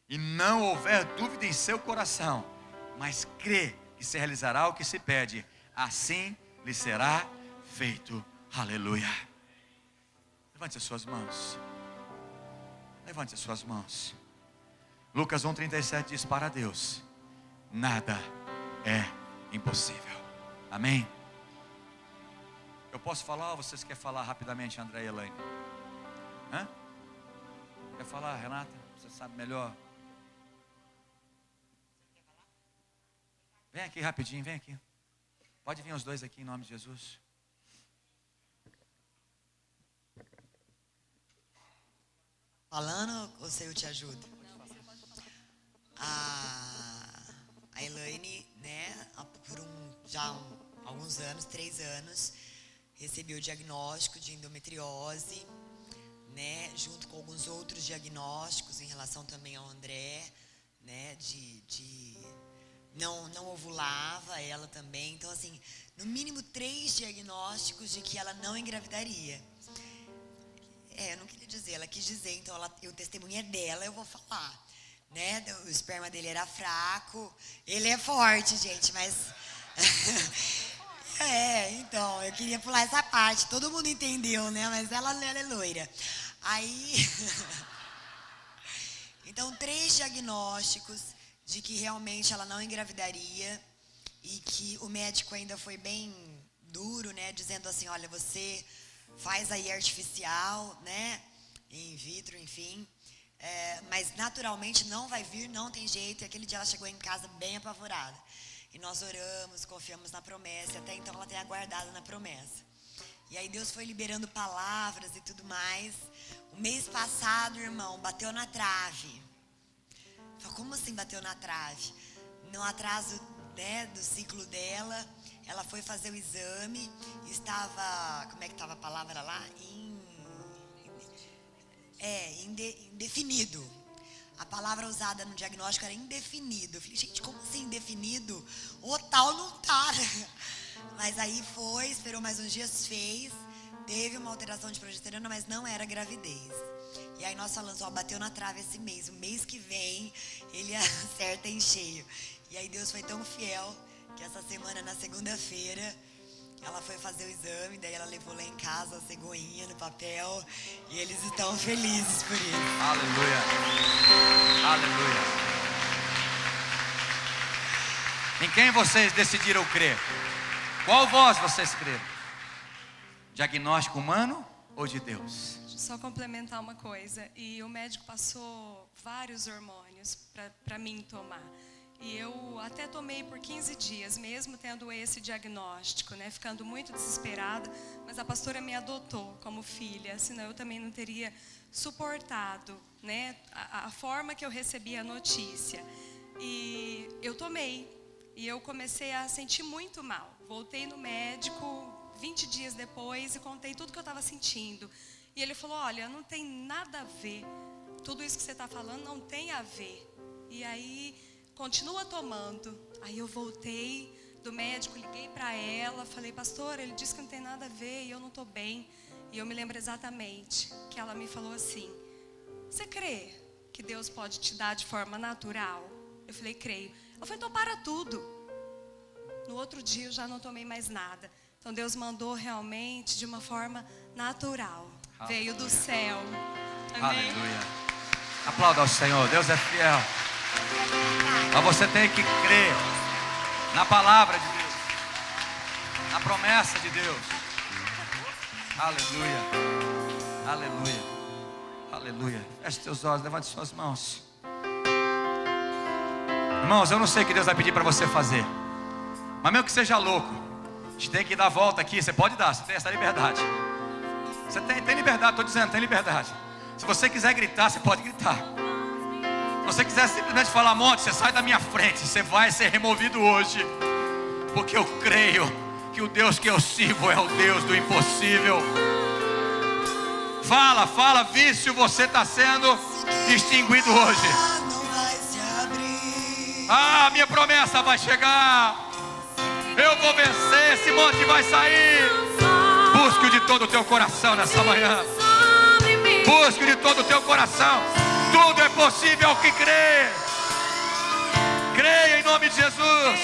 e não houver dúvida em seu coração, mas crê que se realizará o que se pede, assim lhe será feito. Aleluia. Levante as suas mãos. Levante as suas mãos. Lucas 1,37 diz: para Deus nada é impossível. Amém? Eu posso falar ou vocês querem falar rapidamente, André e Elaine? Quer falar, Renata? Você sabe melhor. Vem aqui rapidinho, vem aqui. Pode vir os dois aqui em nome de Jesus. Falando ou se eu te ajudo? A Elaine, né, por alguns anos, 3 anos, recebeu o diagnóstico de endometriose, né, junto com alguns outros diagnósticos em relação também ao André, né, não ovulava ela também. Então, assim, no mínimo 3 diagnósticos de que ela não engravidaria. Eu não queria dizer, ela quis dizer, então o testemunho é dela, eu vou falar. Né? O esperma dele era fraco, ele é forte, gente, mas... então, eu queria pular essa parte, todo mundo entendeu, né? Mas ela é loira. Aí... Então, 3 diagnósticos de que realmente ela não engravidaria e que o médico ainda foi bem duro, né? Dizendo assim, olha, você faz aí artificial, né? In vitro, enfim. Mas naturalmente não vai vir, não tem jeito. E aquele dia ela chegou em casa bem apavorada. E nós oramos, confiamos na promessa. E até então ela tem aguardado na promessa. E aí Deus foi liberando palavras e tudo mais. O mês passado, irmão, bateu na trave. Falei, como assim bateu na trave? No atraso, né, do ciclo dela, ela foi fazer o exame. Estava, como é que estava a palavra lá? Indefinido. A palavra usada no diagnóstico era indefinido. Eu falei, gente, como assim indefinido? O tal não tá. Mas aí foi, esperou mais uns dias, fez. Teve uma alteração de progesterona, mas não era gravidez. E aí nós falamos, bateu na trave esse mês. O mês que vem, ele acerta em cheio. E aí Deus foi tão fiel que essa semana, na segunda-feira, ela foi fazer o exame, daí ela levou lá em casa a cegonhinha no papel e eles estão felizes por isso. Aleluia. Aleluia. Em quem vocês decidiram crer? Qual voz vocês creram? Diagnóstico humano ou de Deus? Só complementar uma coisa. E o médico passou vários hormônios para mim tomar. E eu até tomei por 15 dias, mesmo tendo esse diagnóstico, né? Ficando muito desesperada, mas a pastora me adotou como filha, senão eu também não teria suportado, né? A forma que eu recebi a notícia. E eu tomei, e eu comecei a sentir muito mal. Voltei no médico 20 dias depois e contei tudo que eu estava sentindo. E ele falou, olha, não tem nada a ver, tudo isso que você está falando não tem a ver. E aí... continua tomando. Aí eu voltei do médico, liguei para ela, falei, pastora, ele disse que não tem nada a ver e eu não estou bem. E eu me lembro exatamente que ela me falou assim, você crê que Deus pode te dar de forma natural? Eu falei, creio. Ela falou, então para tudo. No outro dia eu já não tomei mais nada. Então Deus mandou realmente de uma forma natural. Aleluia. Veio do céu. Amém? Aleluia. Aplauda ao Senhor, Deus é fiel. Mas você tem que crer na palavra de Deus, na promessa de Deus. Aleluia, aleluia, aleluia. Feche seus olhos, levante suas mãos. Irmãos, eu não sei o que Deus vai pedir para você fazer, mas mesmo que seja louco, a gente tem que dar a volta aqui. Você pode dar, você tem essa liberdade. Você tem liberdade, estou dizendo, tem liberdade. Se você quiser gritar, você pode gritar. Se você quiser simplesmente falar, monte, você sai da minha frente, você vai ser removido hoje, porque eu creio que o Deus que eu sirvo é o Deus do impossível. Fala, vício, você está sendo extinguido hoje. Minha promessa vai chegar, eu vou vencer, esse monte vai sair. Busque-o de todo o teu coração nessa manhã, busque-o de todo o teu coração. Tudo é possível ao que crê. Creia em nome de Jesus.